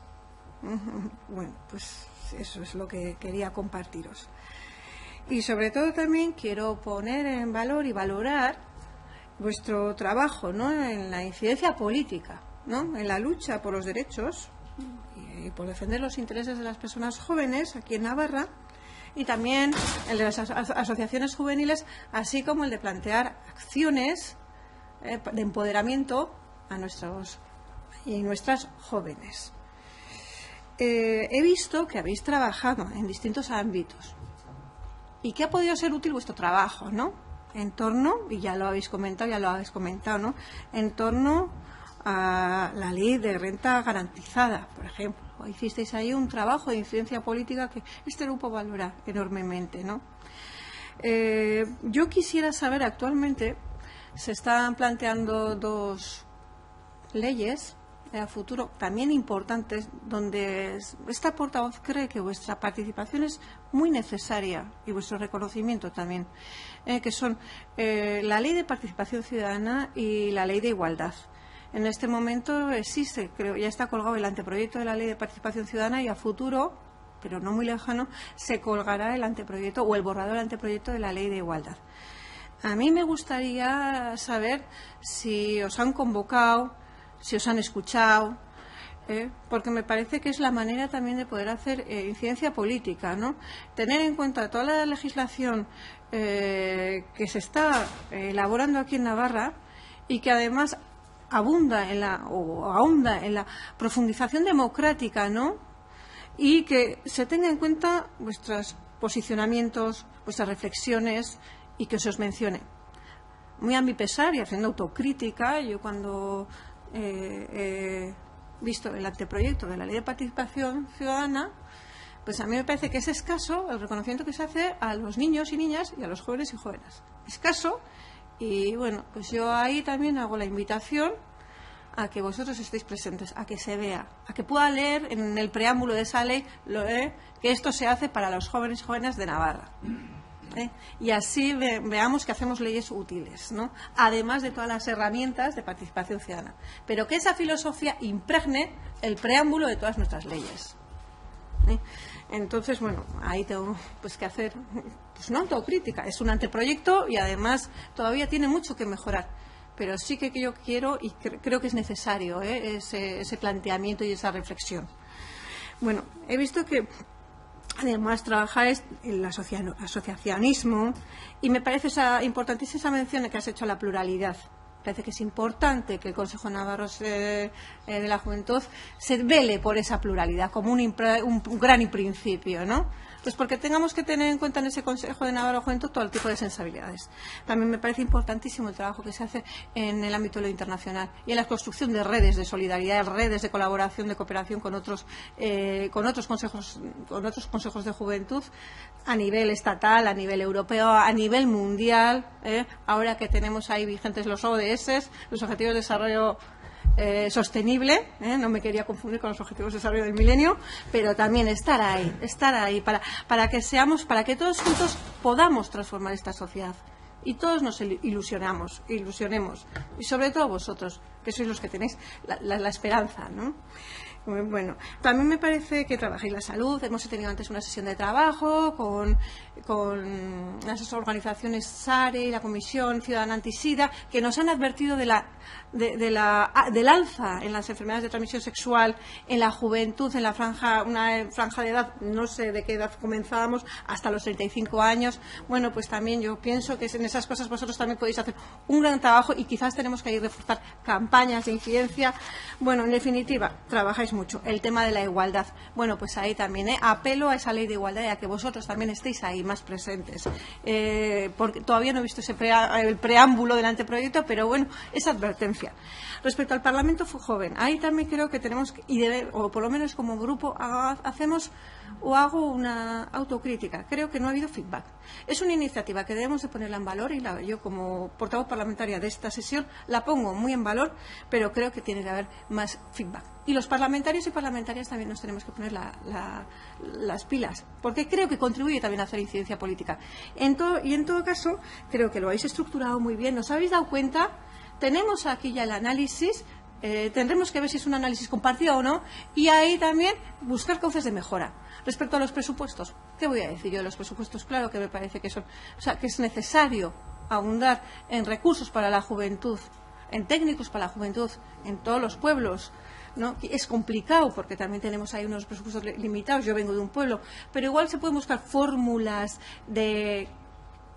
Bueno, pues eso es lo que quería compartiros. Y sobre todo también quiero poner en valor y valorar vuestro trabajo, ¿no?, en la incidencia política, ¿no?, en la lucha por los derechos y por defender los intereses de las personas jóvenes aquí en Navarra, y también el de las asociaciones juveniles, así como el de plantear acciones de empoderamiento a nuestros y nuestras jóvenes. He visto que habéis trabajado en distintos ámbitos y que ha podido ser útil vuestro trabajo, ¿no?, en torno, y ya lo habéis comentado, ¿no?, en torno a la ley de renta garantizada, por ejemplo. Hicisteis ahí un trabajo de incidencia política que este grupo valora enormemente, ¿no? Yo quisiera saber, actualmente se están planteando dos leyes a futuro también importantes, donde esta portavoz cree que vuestra participación es muy necesaria y vuestro reconocimiento también, que son la Ley de Participación Ciudadana y la Ley de Igualdad. En este momento existe, creo, ya está colgado el anteproyecto de la Ley de Participación Ciudadana, y a futuro, pero no muy lejano, se colgará el anteproyecto o el borrador del anteproyecto de la Ley de Igualdad. A mí me gustaría saber si os han convocado, si os han escuchado, porque me parece que es la manera también de poder hacer incidencia política, ¿no? Tener en cuenta toda la legislación que se está elaborando aquí en Navarra y que además ahonda en la profundización democrática, ¿no?, y que se tenga en cuenta vuestros posicionamientos, vuestras reflexiones, y que se os mencione. Muy a mi pesar y haciendo autocrítica, yo cuando he visto el anteproyecto de la Ley de Participación Ciudadana, pues a mí me parece que es escaso el reconocimiento que se hace a los niños y niñas y a los jóvenes y jóvenes. Escaso. Y bueno, pues yo ahí también hago la invitación a que vosotros estéis presentes, a que se vea, a que pueda leer en el preámbulo de esa ley que esto se hace para los jóvenes y jóvenes de Navarra. Y así veamos que hacemos leyes útiles, ¿no?, además de todas las herramientas de participación ciudadana. Pero que esa filosofía impregne el preámbulo de todas nuestras leyes. Entonces, bueno, ahí tengo pues que hacer una autocrítica. Es un anteproyecto y además todavía tiene mucho que mejorar. Pero sí que yo quiero y creo que es necesario ese planteamiento y esa reflexión. Bueno, he visto que además trabajáis en el asociacionismo y me parece importantísima esa mención que has hecho a la pluralidad. Parece que es importante que el Consejo Navarro de la Juventud se vele por esa pluralidad como un gran principio, ¿no? Pues porque tengamos que tener en cuenta en ese Consejo de Navarro de la Juventud todo el tipo de sensibilidades. También me parece importantísimo el trabajo que se hace en el ámbito de lo internacional y en la construcción de redes de solidaridad, redes de colaboración, de cooperación con otros consejos de juventud a nivel estatal, a nivel europeo, a nivel mundial. Ahora que tenemos ahí vigentes los ODS, los Objetivos de Desarrollo sostenible, no me quería confundir con los Objetivos de Desarrollo del Milenio, pero también estar ahí para que todos juntos podamos transformar esta sociedad y todos nos ilusionemos, y sobre todo vosotros, que sois los que tenéis la esperanza, ¿no? Bueno, también me parece que trabajáis la salud. Hemos tenido antes una sesión de trabajo con las organizaciones SARE y la Comisión Ciudadana Antisida, que nos han advertido del alza en las enfermedades de transmisión sexual en la juventud, en una franja de edad, no sé de qué edad comenzábamos, hasta los 35 años. Bueno, pues también yo pienso que en esas cosas vosotros también podéis hacer un gran trabajo y quizás tenemos que ir reforzar campañas de incidencia. Bueno, en definitiva, trabajáis mucho. El tema de la igualdad. Bueno, pues ahí también apelo a esa ley de igualdad y a que vosotros también estéis ahí más presentes. Porque todavía no he visto el preámbulo del anteproyecto, pero bueno, esa advertencia. Respecto al Parlamento joven, ahí también creo que tenemos o por lo menos como grupo hago una autocrítica. Creo que no ha habido feedback. Es una iniciativa que debemos de ponerla en valor y yo como portavoz parlamentaria de esta sesión la pongo muy en valor, pero creo que tiene que haber más feedback Y los parlamentarios y parlamentarias también nos tenemos que poner las pilas, porque creo que contribuye también a hacer incidencia política. En todo caso, creo que lo habéis estructurado muy bien. ¿Nos habéis dado cuenta? Tenemos aquí ya el análisis, tendremos que ver si es un análisis compartido o no, y ahí también buscar cauces de mejora. Respecto a los presupuestos, ¿qué voy a decir yo de los presupuestos? Claro que me parece que que es necesario abundar en recursos para la juventud, en técnicos para la juventud, en todos los pueblos, ¿no? Es complicado porque también tenemos ahí unos presupuestos limitados. Yo vengo de un pueblo, pero igual se pueden buscar fórmulas de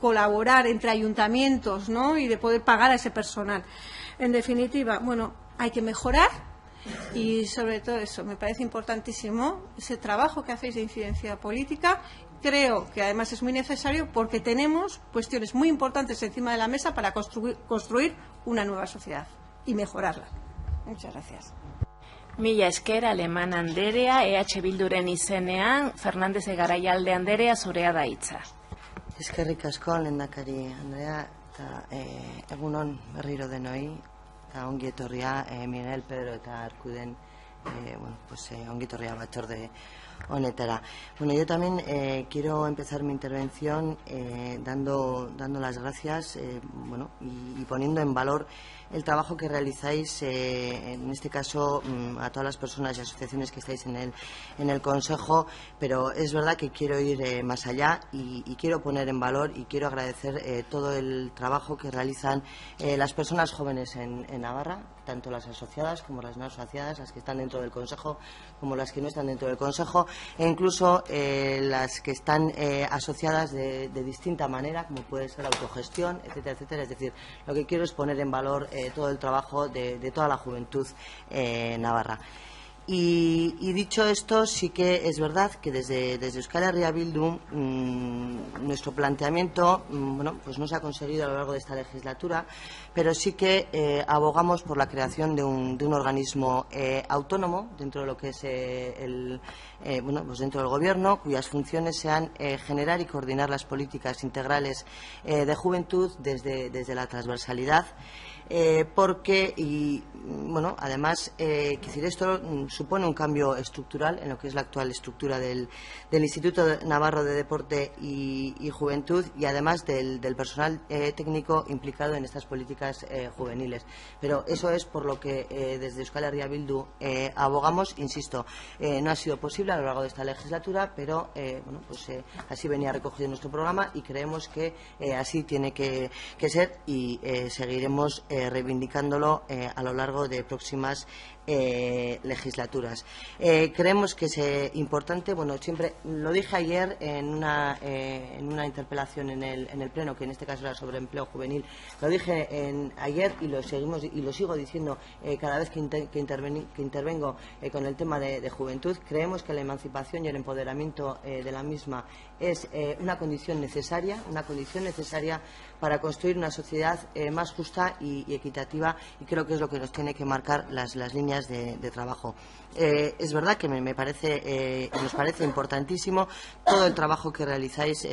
colaborar entre ayuntamientos, ¿no? Y de poder pagar a ese personal. En definitiva, bueno, hay que mejorar. Y sobre todo eso, me parece importantísimo ese trabajo que hacéis de incidencia política. Creo que además es muy necesario porque tenemos cuestiones muy importantes encima de la mesa para construir una nueva sociedad y mejorarla. Muchas gracias. Mila esker, Aleman Anderea, EH Bilduren izenean, Fernández de Garaialde Anderea, zurea da hitza. Eskerrik asko, lehendakari Andrea, eta egunon berriro denoi. Ongi etorria Miguel, Pedro eta Arkuden, ongi etorria batzorde honetara. Bueno, yo también quiero empezar mi intervención dando las gracias y poniendo en valor el trabajo que realizáis, en este caso a todas las personas y asociaciones que estáis en el Consejo, pero es verdad que quiero ir más allá y quiero poner en valor y quiero agradecer todo el trabajo que realizan las personas jóvenes en Navarra, tanto las asociadas como las no asociadas, las que están dentro del Consejo como las que no están dentro del Consejo, e incluso las que están asociadas de distinta manera, como puede ser autogestión, etcétera, etcétera. Es decir, lo que quiero es poner en valor todo el trabajo de toda la juventud navarra. Y dicho esto, sí que es verdad que desde Euskal Herria Bildu nuestro planteamiento pues no se ha conseguido a lo largo de esta legislatura, pero sí que abogamos por la creación de un organismo autónomo dentro de lo que es pues dentro del Gobierno, cuyas funciones sean generar y coordinar las políticas integrales de juventud desde la transversalidad. Además, esto supone un cambio estructural en lo que es la actual estructura del Instituto Navarro de Deporte y Juventud, y además del personal técnico implicado en estas políticas juveniles. Pero eso es por lo que desde Euskal Herria Bildu abogamos. Insisto, no ha sido posible a lo largo de esta legislatura, pero así venía recogido en nuestro programa y creemos que así tiene que ser, y seguiremos reivindicándolo a lo largo de próximas legislaturas. Creemos que es importante, siempre lo dije ayer en una interpelación en el Pleno, que en este caso era sobre empleo juvenil, lo dije ayer y lo sigo diciendo cada vez que intervengo con el tema de juventud. Creemos que la emancipación y el empoderamiento de la misma es una condición necesaria para construir una sociedad más justa y equitativa, y creo que es lo que nos tiene que marcar las líneas de trabajo. Es verdad que nos parece importantísimo todo el trabajo que realizáis,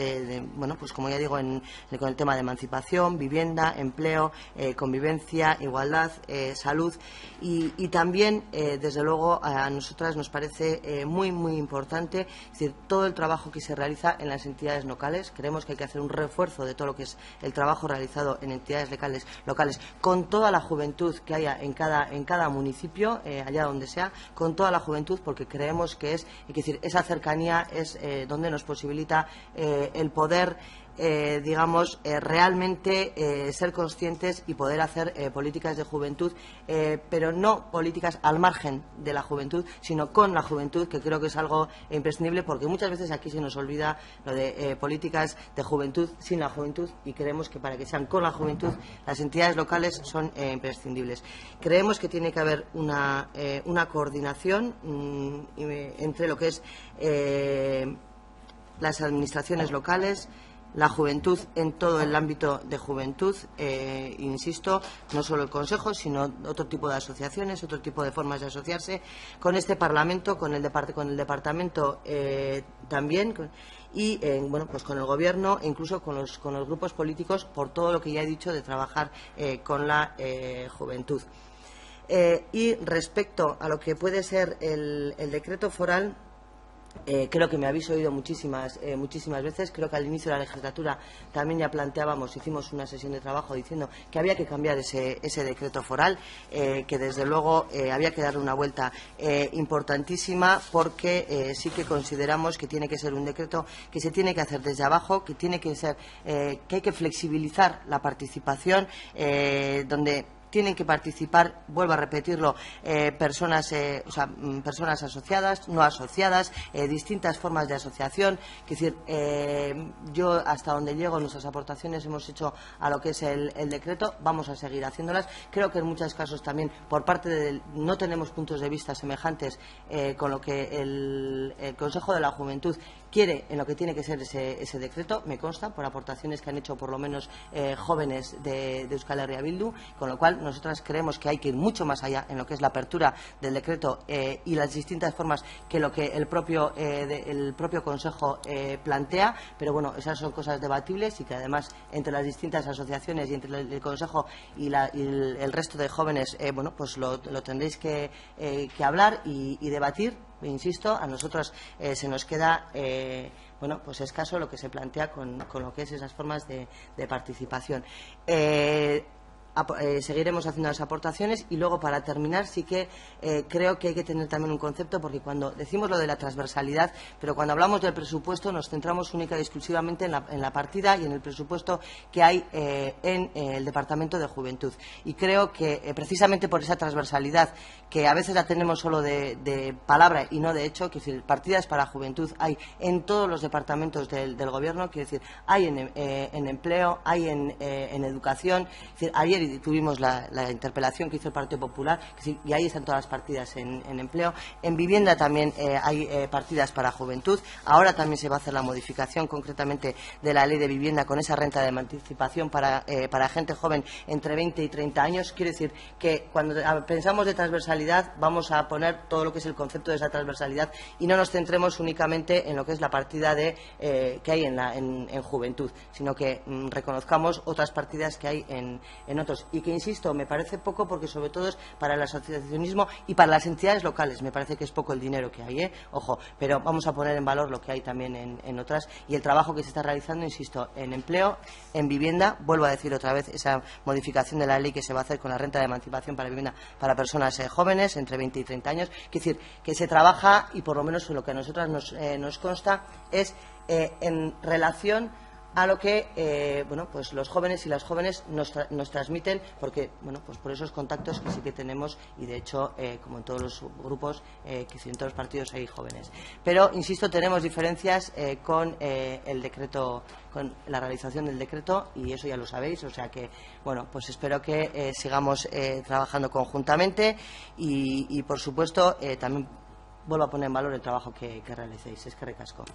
pues como ya digo, con el tema de emancipación, vivienda, empleo, convivencia, igualdad, salud, y también, desde luego, a nosotras nos parece muy, muy importante, es decir, todo el trabajo que se realiza en las entidades locales. Creemos que hay que hacer un refuerzo de todo lo que es el trabajo realizado en entidades locales, con toda la juventud que haya en cada municipio, allá donde sea, con toda la juventud, porque creemos que esa cercanía es donde nos posibilita el poder realmente ser conscientes y poder hacer políticas de juventud, pero no políticas al margen de la juventud, sino con la juventud, que creo que es algo imprescindible, porque muchas veces aquí se nos olvida lo de políticas de juventud sin la juventud, y creemos que para que sean con la juventud, las entidades locales son imprescindibles. Creemos que tiene que haber una coordinación entre lo que es las administraciones locales, la juventud en todo el ámbito de juventud, insisto, no solo el Consejo, sino otro tipo de asociaciones, otro tipo de formas de asociarse, con este Parlamento, con el Departamento también, y pues con el Gobierno, e incluso con los grupos políticos, por todo lo que ya he dicho de trabajar con la juventud. Y respecto a lo que puede ser el decreto foral, creo que me habéis oído muchísimas veces. Creo que al inicio de la legislatura también ya planteábamos, hicimos una sesión de trabajo diciendo que había que cambiar ese decreto foral, que desde luego había que darle una vuelta importantísima, porque sí que consideramos que tiene que ser un decreto que se tiene que hacer desde abajo, que tiene que ser que hay que flexibilizar la participación, donde tienen que participar, vuelvo a repetirlo, personas asociadas, no asociadas, distintas formas de asociación. Es decir, yo hasta donde llego, nuestras aportaciones hemos hecho a lo que es el decreto, vamos a seguir haciéndolas. Creo que en muchos casos también por parte de no tenemos puntos de vista semejantes con lo que el Consejo de la Juventud quiere en lo que tiene que ser ese decreto, me consta, por aportaciones que han hecho por lo menos jóvenes de Euskal Herria Bildu, con lo cual nosotras creemos que hay que ir mucho más allá en lo que es la apertura del decreto y las distintas formas que lo que el propio Consejo plantea, pero bueno, esas son cosas debatibles y que además entre las distintas asociaciones y entre el Consejo y el resto de jóvenes, bueno, pues lo tendréis que hablar y debatir. Insisto, a nosotros se nos queda bueno, pues escaso lo que se plantea con lo que es esas formas de participación. Seguiremos haciendo las aportaciones y luego, para terminar, sí que creo que hay que tener también un concepto, porque cuando decimos lo de la transversalidad, pero cuando hablamos del presupuesto nos centramos única y exclusivamente en la partida y en el presupuesto que hay en el Departamento de Juventud. Y creo que precisamente por esa transversalidad, que a veces la tenemos solo de palabra y no de hecho, que decir, partidas para juventud hay en todos los departamentos del Gobierno, quiero decir, hay en empleo, hay en educación. Es decir, ayer tuvimos la interpelación que hizo el Partido Popular, y ahí están todas las partidas en empleo. En vivienda también hay partidas para juventud. Ahora también se va a hacer la modificación concretamente de la ley de vivienda con esa renta de emancipación para gente joven entre 20 y 30 años. Quiero decir que cuando pensamos de transversalidad vamos a poner todo lo que es el concepto de esa transversalidad y no nos centremos únicamente en lo que es la partida que hay en juventud, sino que reconozcamos otras partidas que hay en otros. Y que, insisto, me parece poco, porque sobre todo es para el asociacionismo y para las entidades locales. Me parece que es poco el dinero que hay, ojo, pero vamos a poner en valor lo que hay también en otras, y el trabajo que se está realizando, insisto, en empleo, en vivienda. Vuelvo a decir otra vez esa modificación de la ley que se va a hacer con la renta de emancipación para vivienda para personas jóvenes entre 20 y 30 años. Es decir, que se trabaja, y por lo menos lo que a nosotras nos consta es en relación a lo que bueno, pues los jóvenes y las jóvenes nos transmiten, porque bueno, pues por esos contactos que sí que tenemos, y de hecho como en todos los grupos, que sí, en todos los partidos hay jóvenes. Pero insisto, tenemos diferencias con el decreto, con la realización del decreto, y eso ya lo sabéis. O sea que bueno, pues espero que sigamos trabajando conjuntamente y por supuesto también vuelvo a poner en valor el trabajo que realicéis. Eskerrik asko.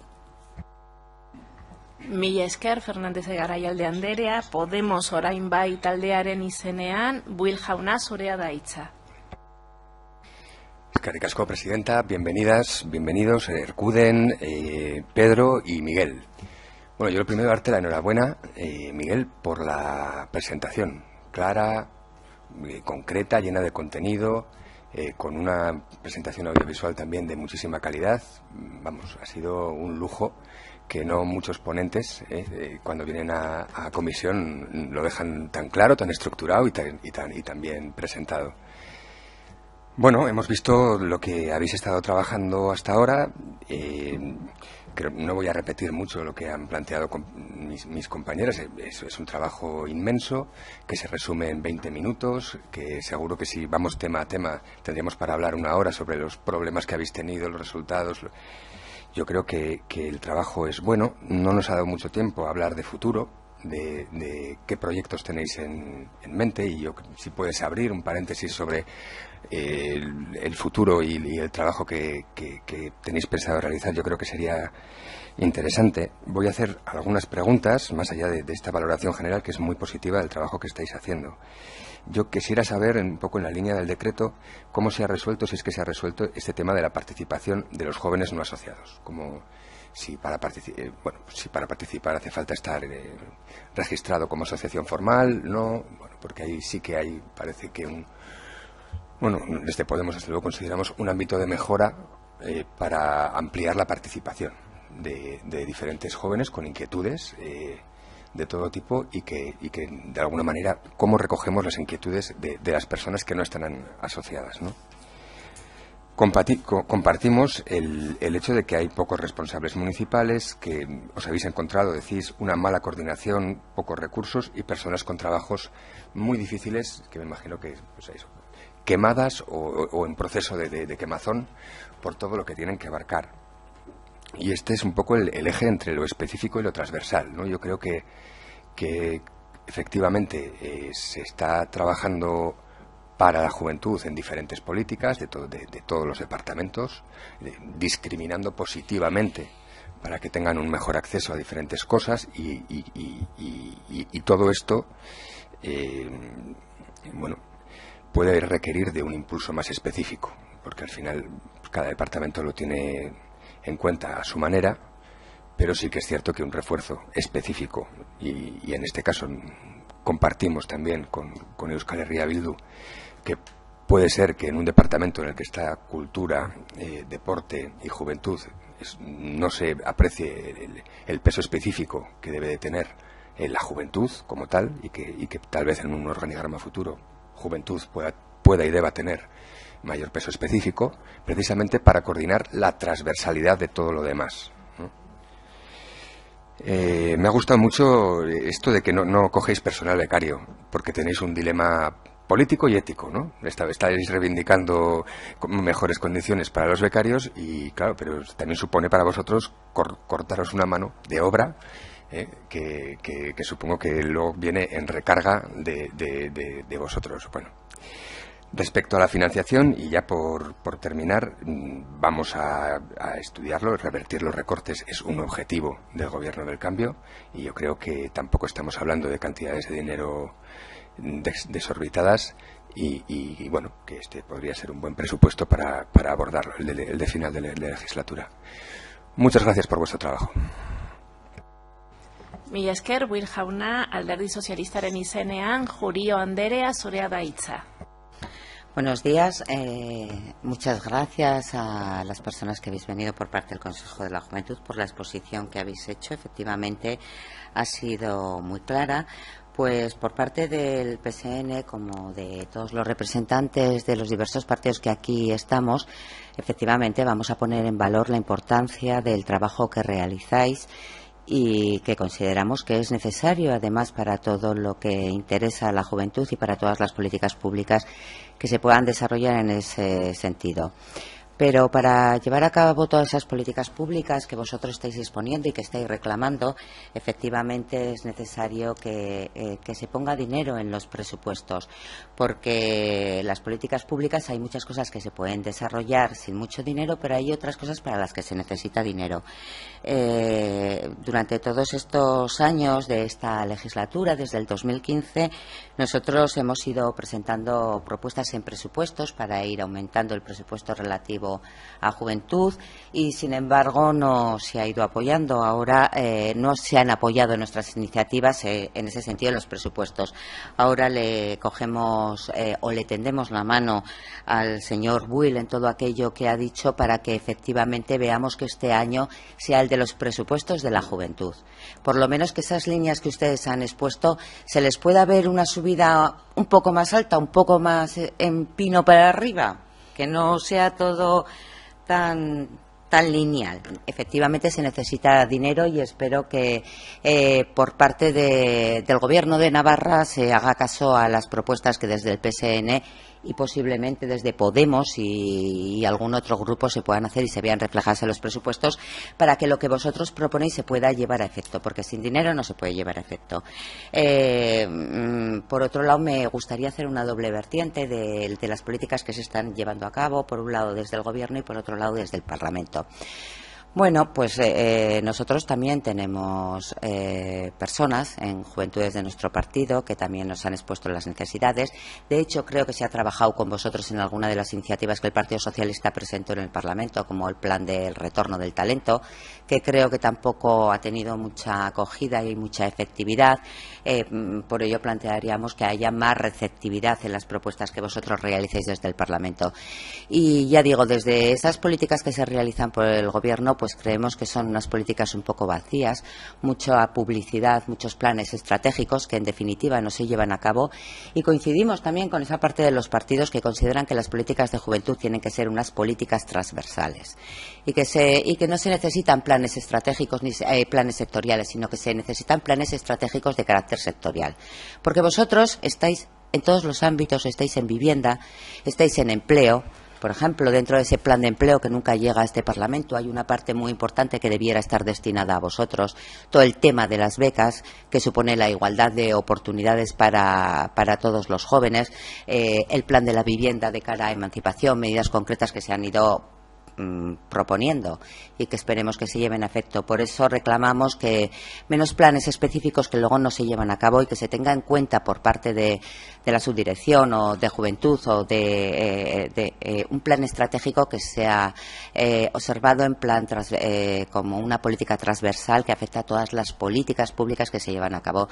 Mila esker, Fernández Garaialde anderea. Podemos orain bai taldearen izenean, Buil jauna, zurea da hitza. Eskerrik asko, presidenta. Bienvenidas, bienvenidos, Erkuden, Pedro y Miguel. Bueno, yo lo primero, darte la enhorabuena, Miguel, por la presentación clara, concreta, llena de contenido, con una presentación audiovisual también de muchísima calidad. Vamos, ha sido un lujo que no muchos ponentes cuando vienen a comisión lo dejan tan claro, tan estructurado y tan bien presentado. Bueno, hemos visto lo que habéis estado trabajando hasta ahora. Creo, no voy a repetir mucho lo que han planteado mis compañeras. Es un trabajo inmenso que se resume en 20 minutos, que seguro que si vamos tema a tema tendríamos para hablar una hora sobre los problemas que habéis tenido, los resultados. Yo creo que el trabajo es bueno. No nos ha dado mucho tiempo a hablar de futuro, de qué proyectos tenéis en mente, y yo, si puedes abrir un paréntesis sobre el futuro y el trabajo que tenéis pensado realizar, yo creo que sería interesante. Voy a hacer algunas preguntas, más allá de esta valoración general, que es muy positiva del trabajo que estáis haciendo. Yo quisiera saber, un poco en la línea del decreto, cómo se ha resuelto, si es que se ha resuelto, este tema de la participación de los jóvenes no asociados. Como si para participar hace falta estar registrado como asociación formal, no, bueno, porque ahí sí que hay, parece que Bueno, desde Podemos, desde luego, consideramos un ámbito de mejora para ampliar la participación de diferentes jóvenes con inquietudes de todo tipo y que, de alguna manera, cómo recogemos las inquietudes de las personas que no están asociadas, ¿no? Compartimos el hecho de que hay pocos responsables municipales, que os habéis encontrado, decís, una mala coordinación, pocos recursos y personas con trabajos muy difíciles, que me imagino que, pues eso, quemadas o en proceso de quemazón por todo lo que tienen que abarcar. Y este es un poco el eje entre lo específico y lo transversal, ¿no? Yo creo que efectivamente se está trabajando para la juventud en diferentes políticas de todos los departamentos, discriminando positivamente para que tengan un mejor acceso a diferentes cosas y todo esto bueno, puede requerir de un impulso más específico, porque al final cada departamento lo tiene en cuenta a su manera, pero sí que es cierto que un refuerzo específico y en este caso compartimos también con Euskal Herria Bildu que puede ser que en un departamento en el que está cultura, deporte y juventud no se aprecie el peso específico que debe de tener la juventud como tal y que tal vez en un organigrama futuro juventud pueda y deba tener mayor peso específico, precisamente para coordinar la transversalidad de todo lo demás, ¿no? Me ha gustado mucho esto de que no cogéis personal becario, porque tenéis un dilema político y ético, ¿no? Estáis reivindicando mejores condiciones para los becarios y, claro, pero también supone para vosotros cortaros una mano de obra que supongo que luego viene en recarga de vosotros. Bueno, respecto a la financiación, y ya por terminar, vamos a estudiarlo. Revertir los recortes es un objetivo del Gobierno del Cambio y yo creo que tampoco estamos hablando de cantidades de dinero desorbitadas y bueno, que este podría ser un buen presupuesto para abordarlo, el de final de la legislatura. Muchas gracias por vuestro trabajo. Mila esker, Will jauna, Alderdi Sozialistaren izenean, Jurio Anderea, zurea da hitza. Buenos días. Muchas gracias a las personas que habéis venido por parte del Consejo de la Juventud por la exposición que habéis hecho. Efectivamente, ha sido muy clara. Pues por parte del PSN, como de todos los representantes de los diversos partidos que aquí estamos, efectivamente vamos a poner en valor la importancia del trabajo que realizáis y que consideramos que es necesario, además, para todo lo que interesa a la juventud y para todas las políticas públicas que se puedan desarrollar en ese sentido. Pero para llevar a cabo todas esas políticas públicas que vosotros estáis disponiendo y que estáis reclamando, efectivamente es necesario que se ponga dinero en los presupuestos, porque las políticas públicas hay muchas cosas que se pueden desarrollar sin mucho dinero, pero hay otras cosas para las que se necesita dinero. Durante todos estos años de esta legislatura, desde el 2015, nosotros hemos ido presentando propuestas en presupuestos para ir aumentando el presupuesto relativo a juventud y, sin embargo, no se ha ido apoyando. Ahora no se han apoyado nuestras iniciativas en ese sentido en los presupuestos. Ahora le cogemos o le tendemos la mano al señor Will en todo aquello que ha dicho para que efectivamente veamos que este año sea el de los presupuestos de la juventud. Por lo menos que esas líneas que ustedes han expuesto se les pueda ver una subida un poco más alta, un poco más en pino para arriba, que no sea todo tan lineal. Efectivamente se necesita dinero y espero que por parte del Gobierno de Navarra se haga caso a las propuestas que desde el PSN y posiblemente desde Podemos y algún otro grupo se puedan hacer y se vean reflejadas en los presupuestos para que lo que vosotros proponéis se pueda llevar a efecto, porque sin dinero no se puede llevar a efecto. Por otro lado, me gustaría hacer una doble vertiente de las políticas que se están llevando a cabo, por un lado desde el Gobierno y por otro lado desde el Parlamento. Bueno, pues nosotros también tenemos personas en Juventudes de nuestro partido que también nos han expuesto las necesidades. De hecho, creo que se ha trabajado con vosotros en alguna de las iniciativas que el Partido Socialista presentó en el Parlamento, como el plan del retorno del talento, que creo que tampoco ha tenido mucha acogida y mucha efectividad. Por ello plantearíamos que haya más receptividad en las propuestas que vosotros realicéis desde el Parlamento. Y ya digo, desde esas políticas que se realizan por el Gobierno, pues creemos que son unas políticas un poco vacías, mucha publicidad, muchos planes estratégicos que en definitiva no se llevan a cabo, y coincidimos también con esa parte de los partidos que consideran que las políticas de juventud tienen que ser unas políticas transversales y que no se necesitan planes estratégicos ni planes sectoriales, sino que se necesitan planes estratégicos de carácter sectorial, porque vosotros estáis en todos los ámbitos, estáis en vivienda, estáis en empleo. Por ejemplo, dentro de ese plan de empleo que nunca llega a este Parlamento, hay una parte muy importante que debiera estar destinada a vosotros. Todo el tema de las becas, que supone la igualdad de oportunidades para todos los jóvenes, el plan de la vivienda de cara a emancipación, medidas concretas que se han ido proponiendo y que esperemos que se lleven a efecto. Por eso reclamamos que menos planes específicos que luego no se llevan a cabo y que se tenga en cuenta por parte de la subdirección o de juventud o de un plan estratégico que sea observado en plan como una política transversal que afecta a todas las políticas públicas que se llevan a cabo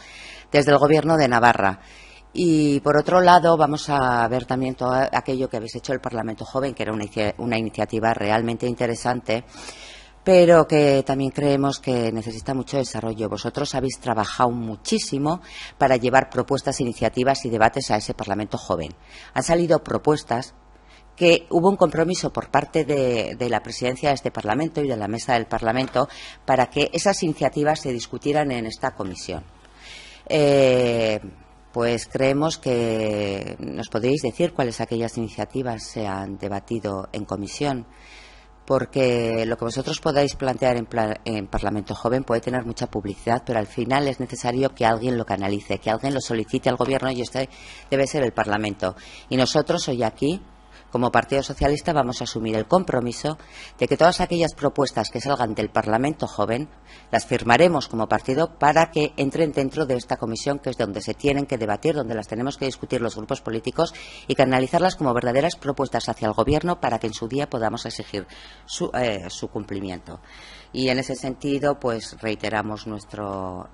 desde el Gobierno de Navarra. Y, por otro lado, vamos a ver también todo aquello que habéis hecho el Parlamento Joven, que era una iniciativa realmente interesante, pero que también creemos que necesita mucho desarrollo. Vosotros habéis trabajado muchísimo para llevar propuestas, iniciativas y debates a ese Parlamento Joven. Han salido propuestas que hubo un compromiso por parte de la presidencia de este Parlamento y de la mesa del Parlamento para que esas iniciativas se discutieran en esta comisión. Pues creemos que nos podréis decir cuáles aquellas iniciativas se han debatido en comisión, porque lo que vosotros podáis plantear en Parlamento Joven puede tener mucha publicidad, pero al final es necesario que alguien lo canalice, que alguien lo solicite al Gobierno, y este debe ser el Parlamento. Y nosotros hoy aquí, como Partido Socialista, vamos a asumir el compromiso de que todas aquellas propuestas que salgan del Parlamento Joven las firmaremos como partido para que entren dentro de esta comisión, que es donde se tienen que debatir, donde las tenemos que discutir los grupos políticos y canalizarlas como verdaderas propuestas hacia el Gobierno para que en su día podamos exigir su cumplimiento. Y en ese sentido, pues reiteramos nuestro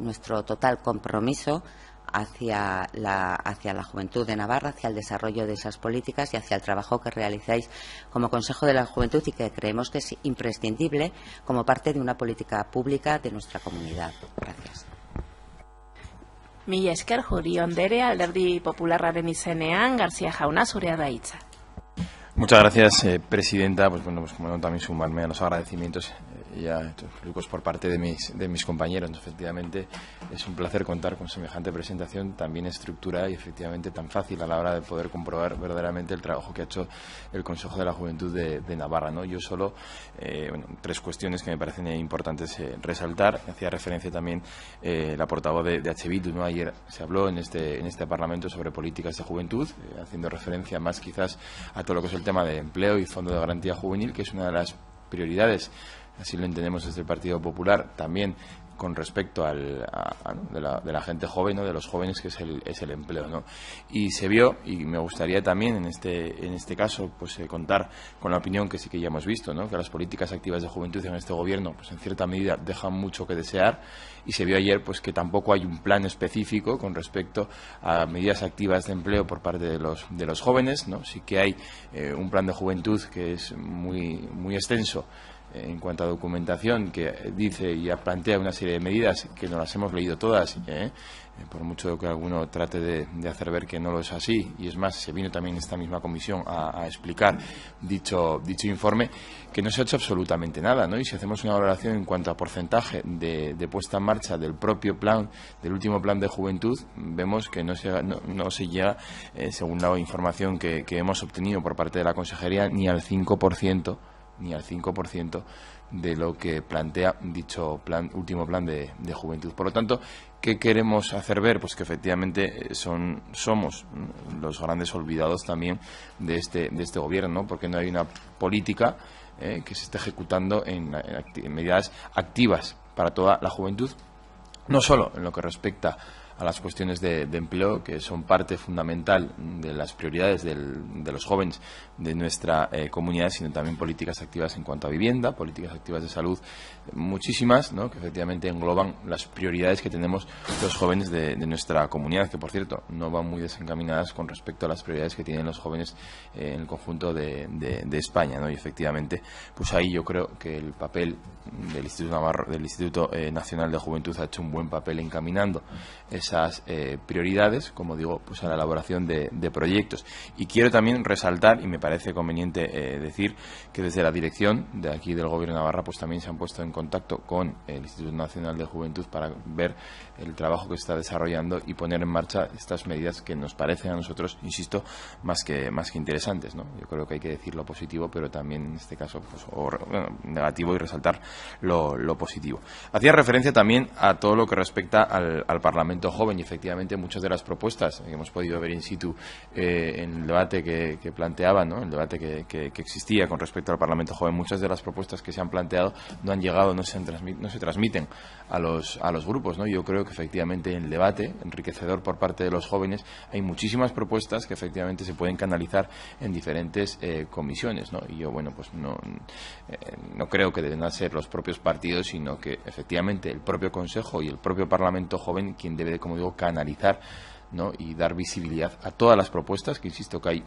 total compromiso hacia la juventud de Navarra, hacia el desarrollo de esas políticas y hacia el trabajo que realizáis como Consejo de la Juventud, y que creemos que es imprescindible como parte de una política pública de nuestra comunidad. Gracias. Mila esker, Juri Ondere, Alderdi Popularraren izenean, García Jauna, zurea da hitza. Muchas gracias, presidenta. Pues bueno, pues como no, también sumarme a los agradecimientos ya públicos por parte de mis compañeros. Efectivamente, es un placer contar con semejante presentación tan bien estructurada y efectivamente tan fácil a la hora de poder comprobar verdaderamente el trabajo que ha hecho el Consejo de la Juventud de Navarra, ¿no? Yo solo, tres cuestiones que me parecen importantes resaltar. Hacía referencia también la portavoz de H. Bildu, ¿no? Ayer se habló en este Parlamento sobre políticas de juventud, haciendo referencia más quizás a todo lo que es el tema de empleo y Fondo de Garantía Juvenil, que es una de las prioridades, así lo entendemos desde el Partido Popular, también con respecto de la gente joven, ¿no? De los jóvenes, que es el empleo, ¿no? Y se vio, y me gustaría también en este caso pues contar con la opinión que sí que ya hemos visto, ¿no? Que las políticas activas de juventud en este Gobierno pues en cierta medida dejan mucho que desear, y se vio ayer pues que tampoco hay un plan específico con respecto a medidas activas de empleo por parte de los jóvenes, ¿no? Sí que hay un plan de juventud que es muy extenso en cuanto a documentación, que dice y plantea una serie de medidas que no las hemos leído todas, por mucho que alguno trate de hacer ver que no lo es así, y es más, se vino también esta misma comisión a explicar dicho informe, que no se ha hecho absolutamente nada, ¿no? Y si hacemos una valoración en cuanto a porcentaje de puesta en marcha del propio plan, del último plan de juventud, vemos que no se llega, según la información que hemos obtenido por parte de la Consejería, ni al 5% de lo que plantea dicho último plan de juventud. Por lo tanto, ¿qué queremos hacer ver? Pues que efectivamente somos los grandes olvidados también de este Gobierno, ¿no? Porque no hay una política que se esté ejecutando en medidas activas para toda la juventud, no solo en lo que respecta a las cuestiones de empleo, que son parte fundamental de las prioridades de los jóvenes de nuestra comunidad, sino también políticas activas en cuanto a vivienda, políticas activas de salud, muchísimas, ¿no?, que efectivamente engloban las prioridades que tenemos los jóvenes de nuestra comunidad, que por cierto no van muy desencaminadas con respecto a las prioridades que tienen los jóvenes en el conjunto de España, ¿no? Y efectivamente, pues ahí yo creo que el papel del Instituto Nacional de Juventud ha hecho un buen papel encaminando esas prioridades, como digo, pues a la elaboración de proyectos. Y quiero también resaltar, y me parece conveniente decir, que desde la dirección de aquí del Gobierno de Navarra pues también se han puesto en contacto con el Instituto Nacional de Juventud para ver el trabajo que se está desarrollando y poner en marcha estas medidas que nos parecen a nosotros, insisto, más que interesantes, ¿no? Yo creo que hay que decir lo positivo, pero también en este caso pues, negativo, y resaltar lo positivo. Hacía referencia también a todo lo que respecta al Parlamento Joven, y efectivamente muchas de las propuestas que hemos podido ver in situ en el debate que planteaban, ¿no?, el debate que existía con respecto al Parlamento Joven, muchas de las propuestas que se han planteado no han llegado, no se transmiten a los grupos, ¿no? Yo creo que efectivamente en el debate enriquecedor por parte de los jóvenes hay muchísimas propuestas que efectivamente se pueden canalizar en diferentes comisiones, ¿no? Y yo, bueno, pues no creo que deben ser los propios partidos, sino que efectivamente el propio Consejo y el propio Parlamento Joven quien debe, como digo, canalizar, ¿no?, y dar visibilidad a todas las propuestas, que insisto que hay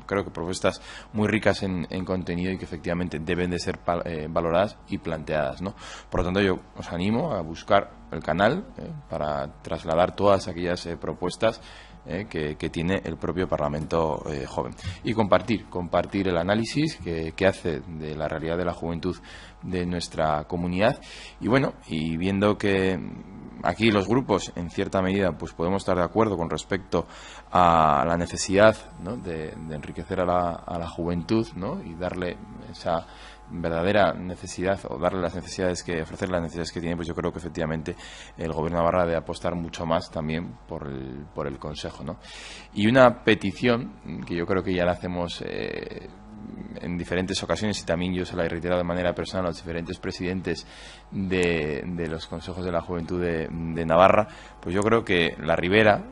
creo que propuestas muy ricas en contenido y que efectivamente deben de ser valoradas y planteadas, ¿no? Por lo tanto, yo os animo a buscar el canal para trasladar todas aquellas propuestas que tiene el propio Parlamento Joven, y compartir el análisis que hace de la realidad de la juventud de nuestra comunidad. Y bueno, y viendo que aquí los grupos en cierta medida pues podemos estar de acuerdo con respecto a la necesidad, ¿no?, de enriquecer a la juventud, ¿no?, y darle esa verdadera necesidad, o darle las necesidades ofrecer las necesidades que tiene, pues yo creo que efectivamente el Gobierno de Navarra debe apostar mucho más también por el Consejo, ¿no? Y una petición que yo creo que ya la hacemos en diferentes ocasiones, y también yo se la he reiterado de manera personal a los diferentes presidentes de los consejos de la juventud de Navarra, pues yo creo que la Ribera,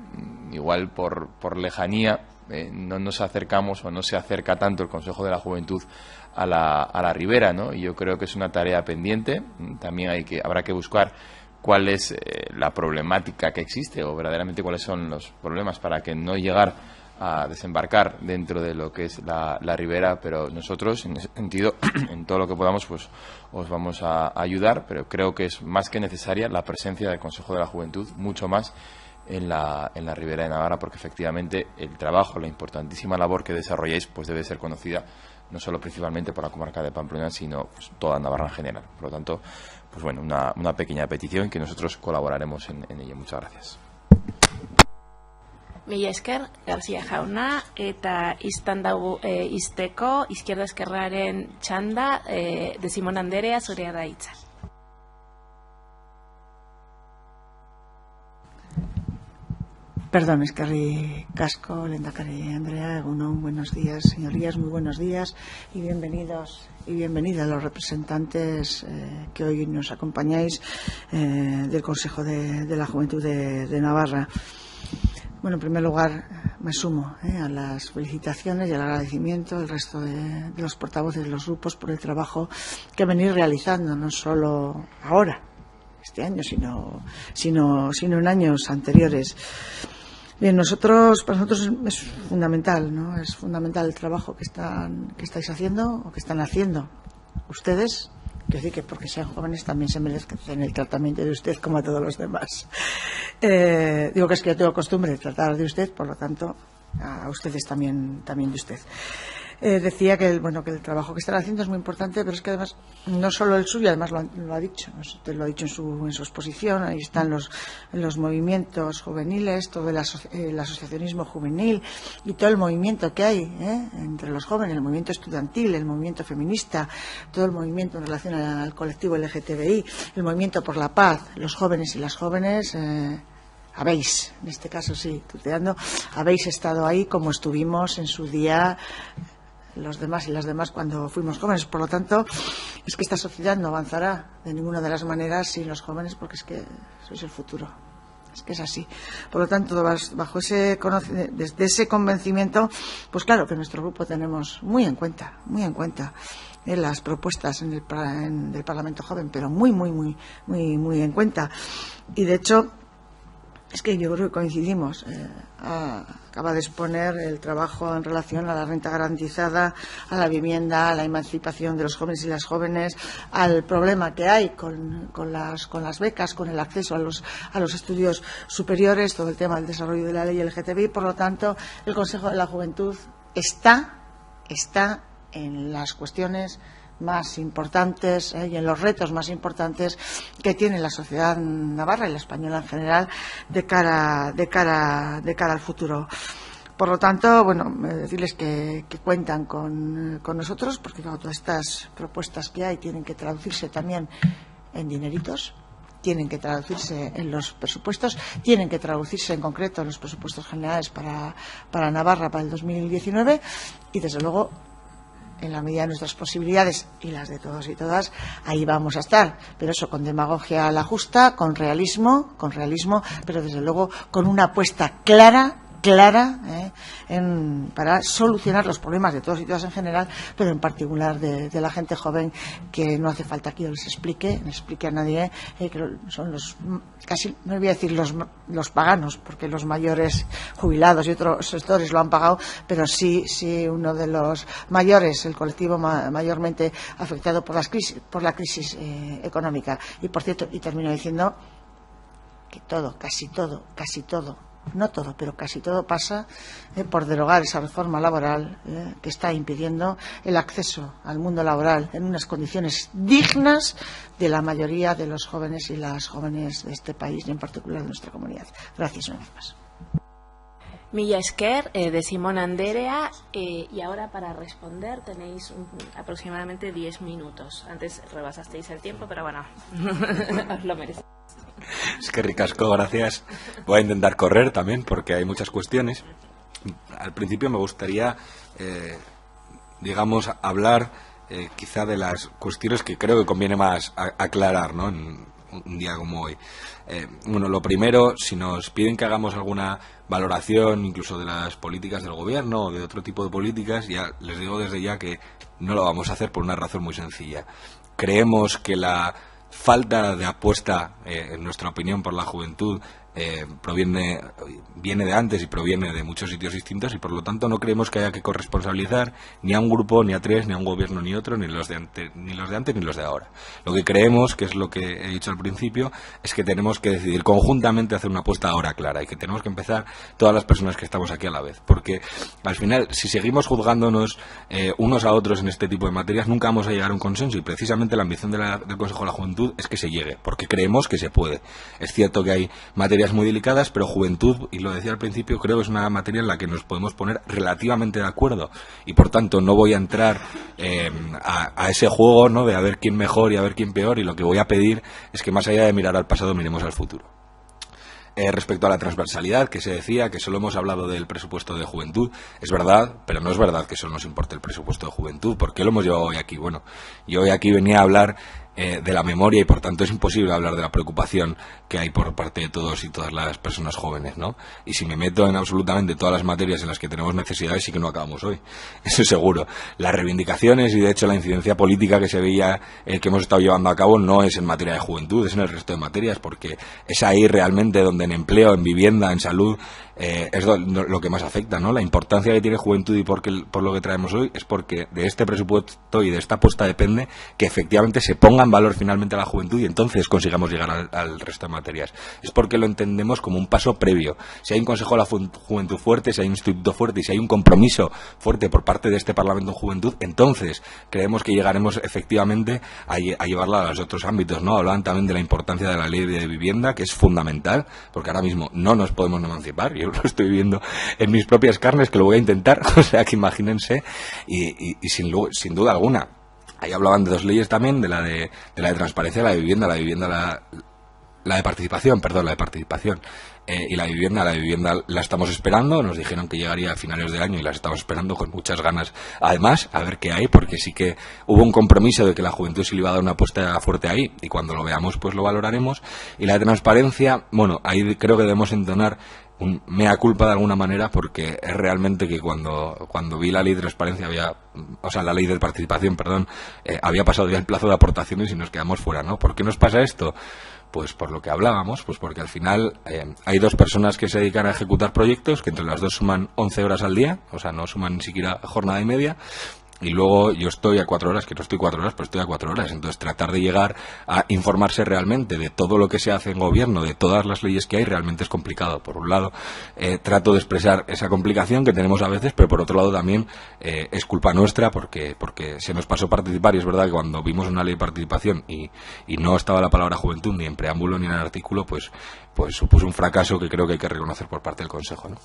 igual por lejanía, no nos acercamos o no se acerca tanto el Consejo de la Juventud a la Ribera, ¿no? Y yo creo que es una tarea pendiente. También habrá que buscar cuál es la problemática que existe, o verdaderamente cuáles son los problemas para que no llegar a desembarcar dentro de lo que es la Ribera, pero nosotros en ese sentido, en todo lo que podamos, pues os vamos a ayudar, pero creo que es más que necesaria la presencia del Consejo de la Juventud, mucho más en la Ribera de Navarra, porque efectivamente el trabajo, la importantísima labor que desarrolláis, pues debe ser conocida no solo principalmente por la comarca de Pamplona, sino pues toda Navarra en general. Por lo tanto, pues bueno, una pequeña petición que nosotros colaboraremos en ello. Muchas gracias. Mila esker, García jauna, eta iztan dugu izteko Izquierda Esquerraren txanda, de Simón Anderea, zurea da hitza. Perdón, eskerrik asko, lehendakari Andrea, egunon, buenos días, señorías, muy buenos días y bienvenidos y bienvenidas los representantes que hoy nos acompañáis del Consejo de la Juventud de Navarra. Bueno, en primer lugar me sumo a las felicitaciones y al agradecimiento del resto de los portavoces de los grupos por el trabajo que venís realizando, no solo ahora, este año, sino en años anteriores. Bien, para nosotros es fundamental, ¿no? Es fundamental el trabajo que estáis haciendo o que están haciendo ustedes. Quiero decir que porque sean jóvenes también se merecen el tratamiento de usted como a todos los demás. Digo que es que yo tengo costumbre de tratar de usted, por lo tanto, a ustedes también de usted. Decía que el trabajo que están haciendo es muy importante, pero es que además no solo el suyo, además lo ha dicho, usted lo ha dicho en su exposición. Ahí están los movimientos juveniles, todo el asociacionismo juvenil y todo el movimiento que hay entre los jóvenes, el movimiento estudiantil, el movimiento feminista, todo el movimiento en relación al colectivo LGTBI, el movimiento por la paz, los jóvenes y las jóvenes. Habéis, en este caso sí, tuteando, habéis estado ahí como estuvimos en su día los demás y las demás cuando fuimos jóvenes. Por lo tanto, es que esta sociedad no avanzará de ninguna de las maneras sin los jóvenes, porque es que sois el futuro. Es que es así. Por lo tanto, bajo desde ese convencimiento, pues claro que nuestro grupo tenemos muy en cuenta las propuestas del Parlamento Joven, pero muy en cuenta. Y de hecho, es que yo creo que coincidimos. Acaba de exponer el trabajo en relación a la renta garantizada, a la vivienda, a la emancipación de los jóvenes y las jóvenes, al problema que hay con las becas, con el acceso a los estudios superiores, todo el tema del desarrollo de la ley LGTBI. Por lo tanto, el Consejo de la Juventud está en las cuestiones más importantes y en los retos más importantes que tiene la sociedad navarra y la española en general de cara al futuro. Por lo tanto, bueno, decirles que cuentan con nosotros, porque claro, todas estas propuestas que hay tienen que traducirse también en dineritos, tienen que traducirse en los presupuestos, tienen que traducirse en concreto en los presupuestos generales para Navarra para el 2019 y, desde luego, en la medida de nuestras posibilidades y las de todos y todas, ahí vamos a estar. Pero eso, con demagogia a la justa, con realismo, pero desde luego con una apuesta clara para solucionar los problemas de todos y todas en general, pero en particular de la gente joven, que no hace falta que yo les explique a nadie, que son los, casi, no voy a decir los paganos, porque los mayores jubilados y otros sectores lo han pagado, pero sí uno de los mayores, el colectivo mayormente afectado por la crisis económica. Y, por cierto, y termino diciendo que casi todo, no todo, pero casi todo pasa por derogar esa reforma laboral que está impidiendo el acceso al mundo laboral en unas condiciones dignas de la mayoría de los jóvenes y las jóvenes de este país y en particular de nuestra comunidad. Gracias una vez más. Mila esker de Simón Anderea, y ahora para responder tenéis aproximadamente 10 minutos. Antes rebasasteis el tiempo, pero bueno, os lo merecéis. Es que ricasco, gracias. Voy a intentar correr también porque hay muchas cuestiones. Al principio me gustaría, hablar quizá de las cuestiones que creo que conviene más aclarar, ¿no?, en un día como hoy. Bueno, lo primero, si nos piden que hagamos alguna valoración incluso de las políticas del gobierno o de otro tipo de políticas, ya les digo desde ya que no lo vamos a hacer por una razón muy sencilla. Creemos que la falta de apuesta, en nuestra opinión, por la juventud viene de antes y proviene de muchos sitios distintos, y por lo tanto no creemos que haya que corresponsabilizar ni a un grupo, ni a tres, ni a un gobierno, ni otro, ni los de antes ni los de ahora. Lo que creemos, que es lo que he dicho al principio, es que tenemos que decidir conjuntamente hacer una apuesta ahora clara, y que tenemos que empezar todas las personas que estamos aquí a la vez, porque al final, si seguimos juzgándonos unos a otros en este tipo de materias, nunca vamos a llegar a un consenso, y precisamente la ambición del Consejo de la Juventud es que se llegue, porque creemos que se puede. Es cierto que hay materias muy delicadas, pero juventud, y lo decía al principio, creo que es una materia en la que nos podemos poner relativamente de acuerdo, y por tanto no voy a entrar a ese juego, ¿no?, de a ver quién mejor y a ver quién peor, y lo que voy a pedir es que más allá de mirar al pasado, miremos al futuro. Respecto a la transversalidad, que se decía que solo hemos hablado del presupuesto de juventud, es verdad, pero no es verdad que solo nos importe el presupuesto de juventud. ¿Por qué lo hemos llevado hoy aquí? Bueno, yo hoy aquí venía a hablar de la memoria, y por tanto es imposible hablar de la preocupación que hay por parte de todos y todas las personas jóvenes, ¿no? Y si me meto en absolutamente todas las materias en las que tenemos necesidades, sí que no acabamos hoy, eso es seguro. Las reivindicaciones y de hecho la incidencia política que se veía, que hemos estado llevando a cabo, no es en materia de juventud, es en el resto de materias, porque es ahí realmente donde en empleo, en vivienda, en salud, es lo que más afecta, ¿no? La importancia que tiene juventud y por lo que traemos hoy es porque de este presupuesto y de esta apuesta depende que efectivamente se ponga en valor finalmente a la juventud, y entonces consigamos llegar al resto de materias. Es porque lo entendemos como un paso previo. Si hay un Consejo de la Juventud fuerte, si hay un instituto fuerte y si hay un compromiso fuerte por parte de este Parlamento en Juventud, entonces creemos que llegaremos efectivamente a llevarla a los otros ámbitos, ¿no? Hablaban también de la importancia de la ley de vivienda, que es fundamental, porque ahora mismo no nos podemos emancipar. Yo lo estoy viendo en mis propias carnes, que lo voy a intentar, o sea que imagínense, y sin duda alguna. Ahí hablaban de dos leyes también, de la de transparencia, la de participación. y la vivienda la estamos esperando. Nos dijeron que llegaría a finales de año y la estamos esperando con muchas ganas. Además, a ver qué hay, porque sí que hubo un compromiso de que la juventud sí le iba a dar una apuesta fuerte ahí, y cuando lo veamos pues lo valoraremos. Y la transparencia, bueno, ahí creo que debemos entonar un mea culpa de alguna manera, porque es realmente que cuando vi la ley de transparencia la ley de participación, había pasado ya el plazo de aportaciones y nos quedamos fuera, ¿no? ¿Por qué nos pasa esto? Pues por lo que hablábamos, pues porque al final hay dos personas que se dedican a ejecutar proyectos, que entre las dos suman 11 horas al día, o sea, no suman ni siquiera jornada y media. Y luego yo estoy a 4 horas, que no estoy 4 horas, pero estoy a 4 horas. Entonces tratar de llegar a informarse realmente de todo lo que se hace en gobierno, de todas las leyes que hay, realmente es complicado. Por un lado, trato de expresar esa complicación que tenemos a veces, pero por otro lado también es culpa nuestra porque se nos pasó participar. Y es verdad que cuando vimos una ley de participación y no estaba la palabra juventud ni en preámbulo ni en el artículo, pues supuso un fracaso que creo que hay que reconocer por parte del Consejo, ¿no?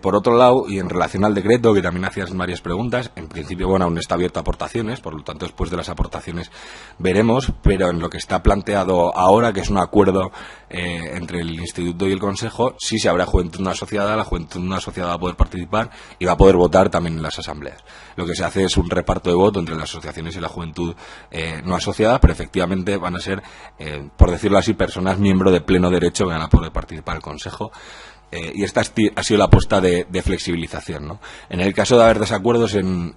Por otro lado, y en relación al decreto, que también hacías varias preguntas, en principio, bueno, aún está abierto a aportaciones, por lo tanto, después de las aportaciones veremos, pero en lo que está planteado ahora, que es un acuerdo entre el Instituto y el Consejo, sí se habrá juventud no asociada, la juventud no asociada va a poder participar y va a poder votar también en las asambleas. Lo que se hace es un reparto de voto entre las asociaciones y la juventud no asociada, pero efectivamente van a ser, por decirlo así, personas miembro de pleno derecho que van a poder participar en el Consejo. Y esta ha sido la apuesta de flexibilización, ¿no? En el caso de haber desacuerdos en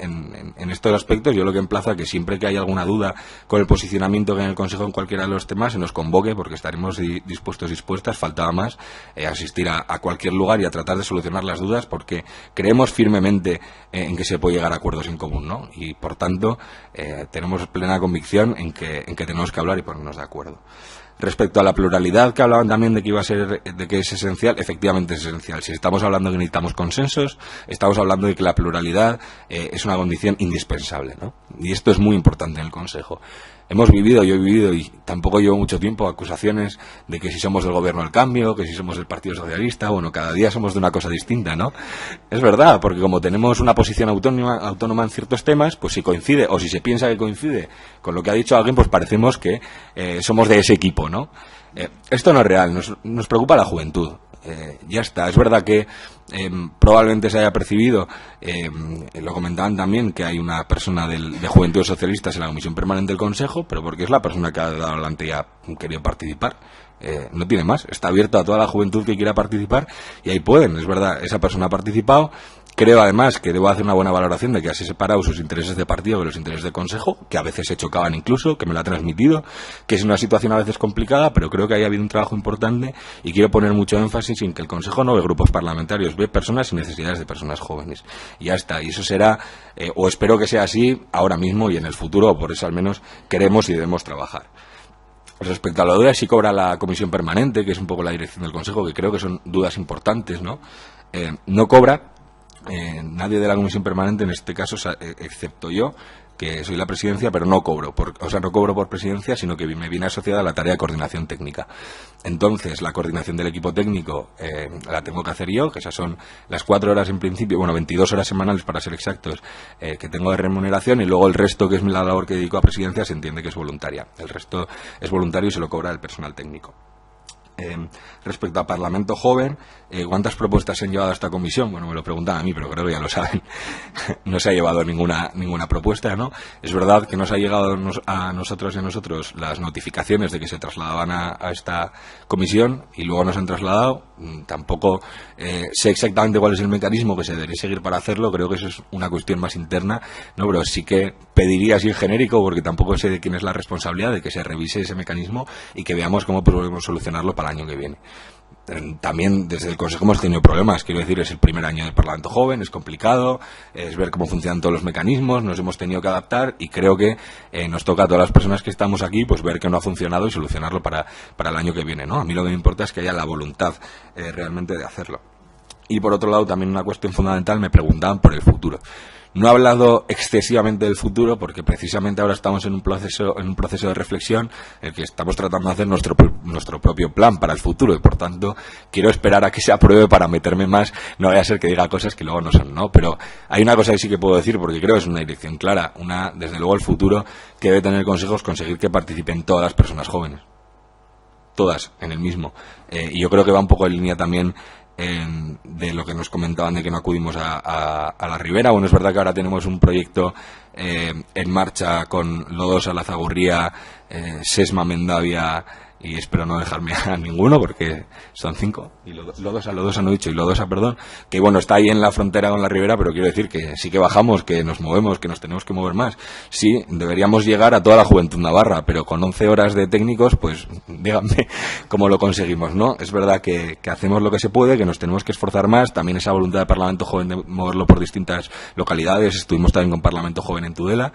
estos aspectos, yo lo que emplazo a que siempre que haya alguna duda con el posicionamiento que en el Consejo en cualquiera de los temas se nos convoque, porque estaremos dispuestas, faltaba más, a asistir a cualquier lugar y a tratar de solucionar las dudas, porque creemos firmemente en que se puede llegar a acuerdos en común, ¿no? Y por tanto tenemos plena convicción en que tenemos que hablar y ponernos de acuerdo. Respecto a la pluralidad, que hablaban también de que es esencial, efectivamente es esencial. Si estamos hablando de que necesitamos consensos, estamos hablando de que la pluralidad es una condición indispensable, ¿no? Y esto es muy importante en el Consejo. Yo he vivido y tampoco llevo mucho tiempo, acusaciones de que si somos del Gobierno del Cambio, que si somos del Partido Socialista, bueno, cada día somos de una cosa distinta, ¿no? Es verdad, porque como tenemos una posición autónoma en ciertos temas, pues si coincide, o si se piensa que coincide con lo que ha dicho alguien, pues parecemos que somos de ese equipo, ¿no? Esto no es real, nos preocupa la juventud. Ya está, es verdad que probablemente se haya percibido, lo comentaban también, que hay una persona de Juventudes Socialistas en la Comisión Permanente del Consejo, pero porque es la persona que ha dado adelante y ha querido participar. No tiene más, está abierto a toda la juventud que quiera participar y ahí pueden, es verdad, esa persona ha participado. Creo además que debo hacer una buena valoración de que se separado sus intereses de partido de los intereses de Consejo, que a veces se chocaban incluso, que me lo ha transmitido, que es una situación a veces complicada, pero creo que ahí ha habido un trabajo importante y quiero poner mucho énfasis en que el Consejo no ve grupos parlamentarios, ve personas y necesidades de personas jóvenes. Y ya está, y eso será, o espero que sea así ahora mismo y en el futuro, o por eso al menos queremos y debemos trabajar. Respecto a la duda si cobra la Comisión Permanente, que es un poco la dirección del Consejo, que creo que son dudas importantes, ¿no? No cobra. Nadie de la Comisión Permanente, en este caso, excepto yo, que soy la presidencia, pero no cobro. No cobro por presidencia, sino que me viene asociada a la tarea de coordinación técnica. Entonces, la coordinación del equipo técnico la tengo que hacer yo, que esas son las 4 horas en principio, 22 horas semanales para ser exactos, que tengo de remuneración, y luego el resto, que es la labor que dedico a presidencia, se entiende que es voluntaria. El resto es voluntario y se lo cobra el personal técnico. Respecto a Parlamento Joven, ¿cuántas propuestas se han llevado a esta comisión? Bueno, me lo preguntan a mí, pero creo que ya lo saben. No se ha llevado ninguna propuesta, ¿no? Es verdad que nos ha llegado a nosotros y a nosotros las notificaciones de que se trasladaban a esta comisión y luego nos han trasladado. Tampoco sé exactamente cuál es el mecanismo que se debería seguir para hacerlo. Creo que eso es una cuestión más interna, ¿no? Pero sí que pediría así en genérico, porque tampoco sé de quién es la responsabilidad de que se revise ese mecanismo y que veamos cómo podemos solucionarlo para el año que viene. También desde el Consejo hemos tenido problemas, quiero decir, es el primer año del Parlamento Joven, es complicado, es ver cómo funcionan todos los mecanismos, nos hemos tenido que adaptar y creo que nos toca a todas las personas que estamos aquí pues ver que no ha funcionado y solucionarlo para el año que viene, ¿no? A mí lo que me importa es que haya la voluntad realmente de hacerlo. Y por otro lado, también una cuestión fundamental, me preguntaban por el futuro. No he hablado excesivamente del futuro porque precisamente ahora estamos en un proceso de reflexión en el que estamos tratando de hacer nuestro propio plan para el futuro y por tanto quiero esperar a que se apruebe para meterme más, no vaya a ser que diga cosas que luego no son, ¿no? Pero hay una cosa que sí que puedo decir porque creo que es una dirección clara, desde luego el futuro que debe tener el Consejo es conseguir que participen todas las personas jóvenes. todas en el mismo. Y yo creo que va un poco en línea también de lo que nos comentaban de que no acudimos a la Ribera. Bueno, es verdad que ahora tenemos un proyecto en marcha con Lodosa, La Zagurría, Sesma, Mendavia, y espero no dejarme a ninguno porque son 5, y Lodosa no he dicho, y Lodosa, perdón, que bueno, está ahí en la frontera con la Ribera, pero quiero decir que sí que bajamos, que nos movemos, que nos tenemos que mover más. Sí, deberíamos llegar a toda la juventud navarra, pero con 11 horas de técnicos, pues díganme cómo lo conseguimos, ¿no? Es verdad que hacemos lo que se puede, que nos tenemos que esforzar más, también esa voluntad del Parlamento Joven de moverlo por distintas localidades. Estuvimos también con Parlamento Joven en Tudela.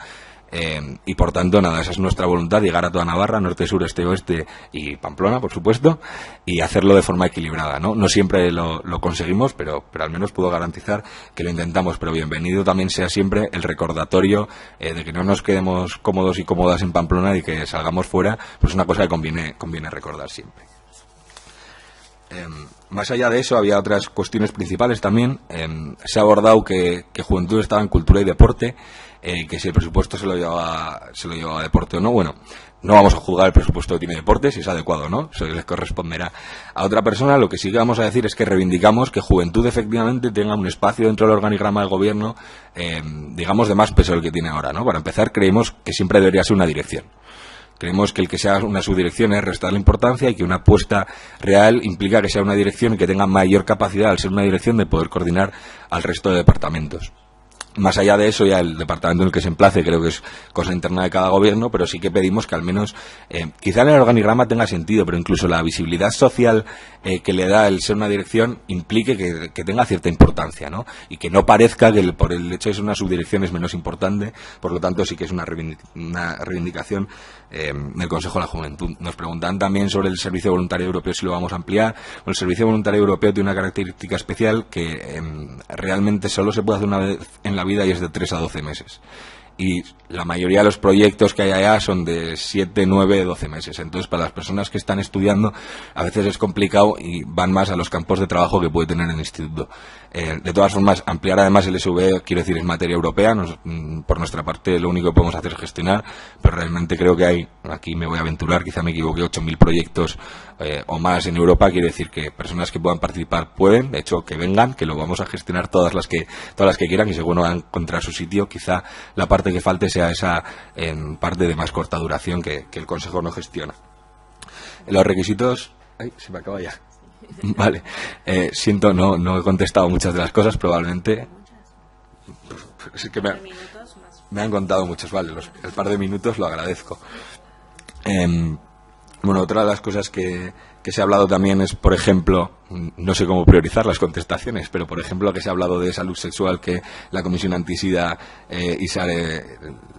Y por tanto, nada, esa es nuestra voluntad, llegar a toda Navarra, norte, sur, este, oeste y Pamplona, por supuesto, y hacerlo de forma equilibrada, ¿no? No siempre lo conseguimos, pero al menos puedo garantizar que lo intentamos. Pero bienvenido también sea siempre el recordatorio de que no nos quedemos cómodos y cómodas en Pamplona y que salgamos fuera, pues es una cosa que conviene recordar siempre. Más allá de eso, había otras cuestiones principales también. Se ha abordado que Juventud estaba en cultura y deporte, que si el presupuesto se lo llevaba a deporte o no. Bueno, no vamos a juzgar el presupuesto que tiene deporte, si es adecuado o no, eso les corresponderá a otra persona. Lo que sí que vamos a decir es que reivindicamos que Juventud efectivamente tenga un espacio dentro del organigrama del gobierno, digamos, de más peso del que tiene ahora, ¿no? Para empezar, creemos que siempre debería ser una dirección. Creemos que el que sea una subdirección es restarle importancia, y que una apuesta real implica que sea una dirección y que tenga mayor capacidad, al ser una dirección, de poder coordinar al resto de departamentos. Más allá de eso, ya el departamento en el que se emplace creo que es cosa interna de cada gobierno, pero sí que pedimos que al menos, quizá en el organigrama tenga sentido, pero incluso la visibilidad social que le da el ser una dirección implique que tenga cierta importancia, ¿no? Y que no parezca que por el hecho de ser una subdirección es menos importante. Por lo tanto, sí que es una reivindicación del Consejo de la Juventud. Nos preguntan también sobre el Servicio Voluntario Europeo, si lo vamos a ampliar. Bueno, el Servicio Voluntario Europeo tiene una característica especial, que realmente solo se puede hacer una vez en la vida, y es de 3 a 12 meses. Y la mayoría de los proyectos que hay allá son de 7, 9, 12 meses. Entonces, para las personas que están estudiando, a veces es complicado y van más a los campos de trabajo que puede tener el instituto. De todas formas, ampliar además el SV, quiero decir, es materia europea. Por nuestra parte, lo único que podemos hacer es gestionar, pero realmente creo que hay, aquí me voy a aventurar, quizá me equivoqué, 8.000 proyectos o más en Europa. Quiere decir que personas que puedan participar pueden, de hecho, que vengan, que lo vamos a gestionar todas las que quieran, y seguro van a encontrar su sitio. Quizá la parte que falte sea esa parte de más corta duración que el Consejo no gestiona. Los requisitos... ¡Ay, se me acaba ya! Vale, siento, no he contestado muchas de las cosas, probablemente. Es que me han contado muchos, vale, el par de minutos lo agradezco. Bueno, otra de las cosas que se ha hablado también es, por ejemplo, no sé cómo priorizar las contestaciones, pero por ejemplo que se ha hablado de salud sexual, que la Comisión Antisida ISARE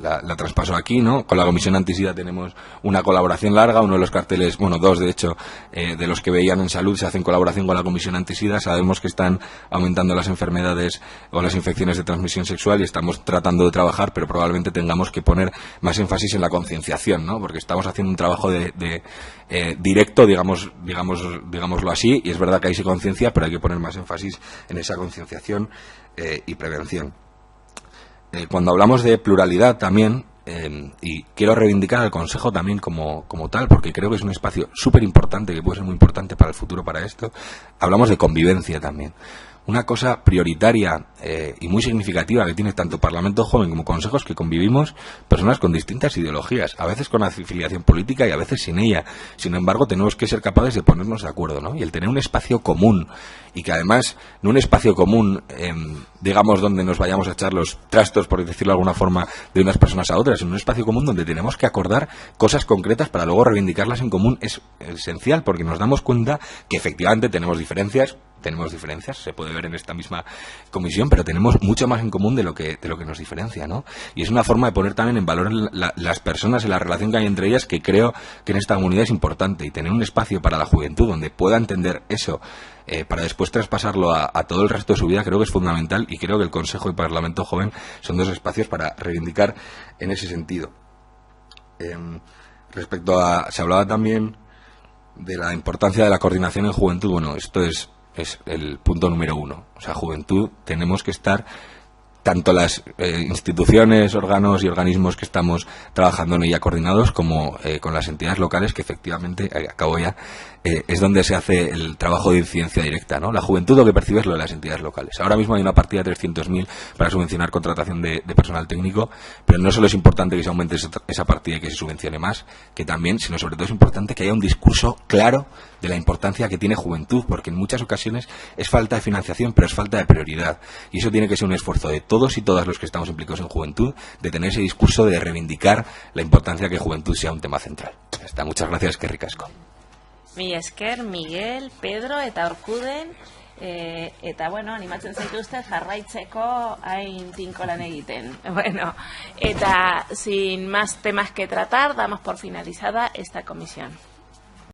la traspasó aquí, ¿no? Con la Comisión Antisida tenemos una colaboración larga, uno de los carteles, bueno, 2 de hecho, de los que veían en salud se hacen colaboración con la Comisión Antisida. Sabemos que están aumentando las enfermedades o las infecciones de transmisión sexual y estamos tratando de trabajar, pero probablemente tengamos que poner más énfasis en la concienciación, ¿no? Porque estamos haciendo un trabajo directo, digámoslo así, y es verdad que hay conciencia, pero hay que poner más énfasis en esa concienciación y prevención. Cuando hablamos de pluralidad también, y quiero reivindicar al Consejo también como tal, porque creo que es un espacio súper importante, que puede ser muy importante para el futuro, para esto, hablamos de convivencia también. Una cosa prioritaria y muy significativa que tiene tanto Parlamento Joven como consejos, que convivimos personas con distintas ideologías, a veces con afiliación política y a veces sin ella. Sin embargo, tenemos que ser capaces de ponernos de acuerdo, ¿no? Y el tener un espacio común, y que además, no un espacio común, digamos, donde nos vayamos a echar los trastos, por decirlo de alguna forma, de unas personas a otras, sino un espacio común donde tenemos que acordar cosas concretas para luego reivindicarlas en común, es esencial, porque nos damos cuenta que efectivamente tenemos diferencias, se puede ver en esta misma comisión, pero tenemos mucho más en común de lo que nos diferencia, ¿no? Y es una forma de poner también en valor las personas, en la relación que hay entre ellas, que creo que en esta comunidad es importante, y tener un espacio para la juventud donde pueda entender eso, para después traspasarlo a todo el resto de su vida, creo que es fundamental, y creo que el Consejo y Parlamento Joven son dos espacios para reivindicar en ese sentido. Se hablaba también de la importancia de la coordinación en juventud. Bueno, esto es el punto número 1. O sea, juventud, tenemos que estar tanto las instituciones, órganos y organismos que estamos trabajando en ella coordinados como con las entidades locales, que efectivamente, acabo ya, es donde se hace el trabajo de incidencia directa, ¿no? La juventud lo que percibe es lo de las entidades locales. Ahora mismo hay una partida de 300.000 para subvencionar contratación de personal técnico, pero no solo es importante que se aumente esa partida y que se subvencione más, que también, sino sobre todo es importante que haya un discurso claro de la importancia que tiene juventud, porque en muchas ocasiones es falta de financiación, pero es falta de prioridad. Y eso tiene que ser un esfuerzo de todos y todas los que estamos implicados en juventud, de tener ese discurso de reivindicar la importancia que juventud sea un tema central. Ya está, muchas gracias, que ricasco. Mi esker, Miguel, Pedro eta Orkuden, eta bueno, animatzen zaituzte jarraitzeko hain tinko lan egiten. Bueno, eta sin más temas que tratar, damos por finalizada esta comisión.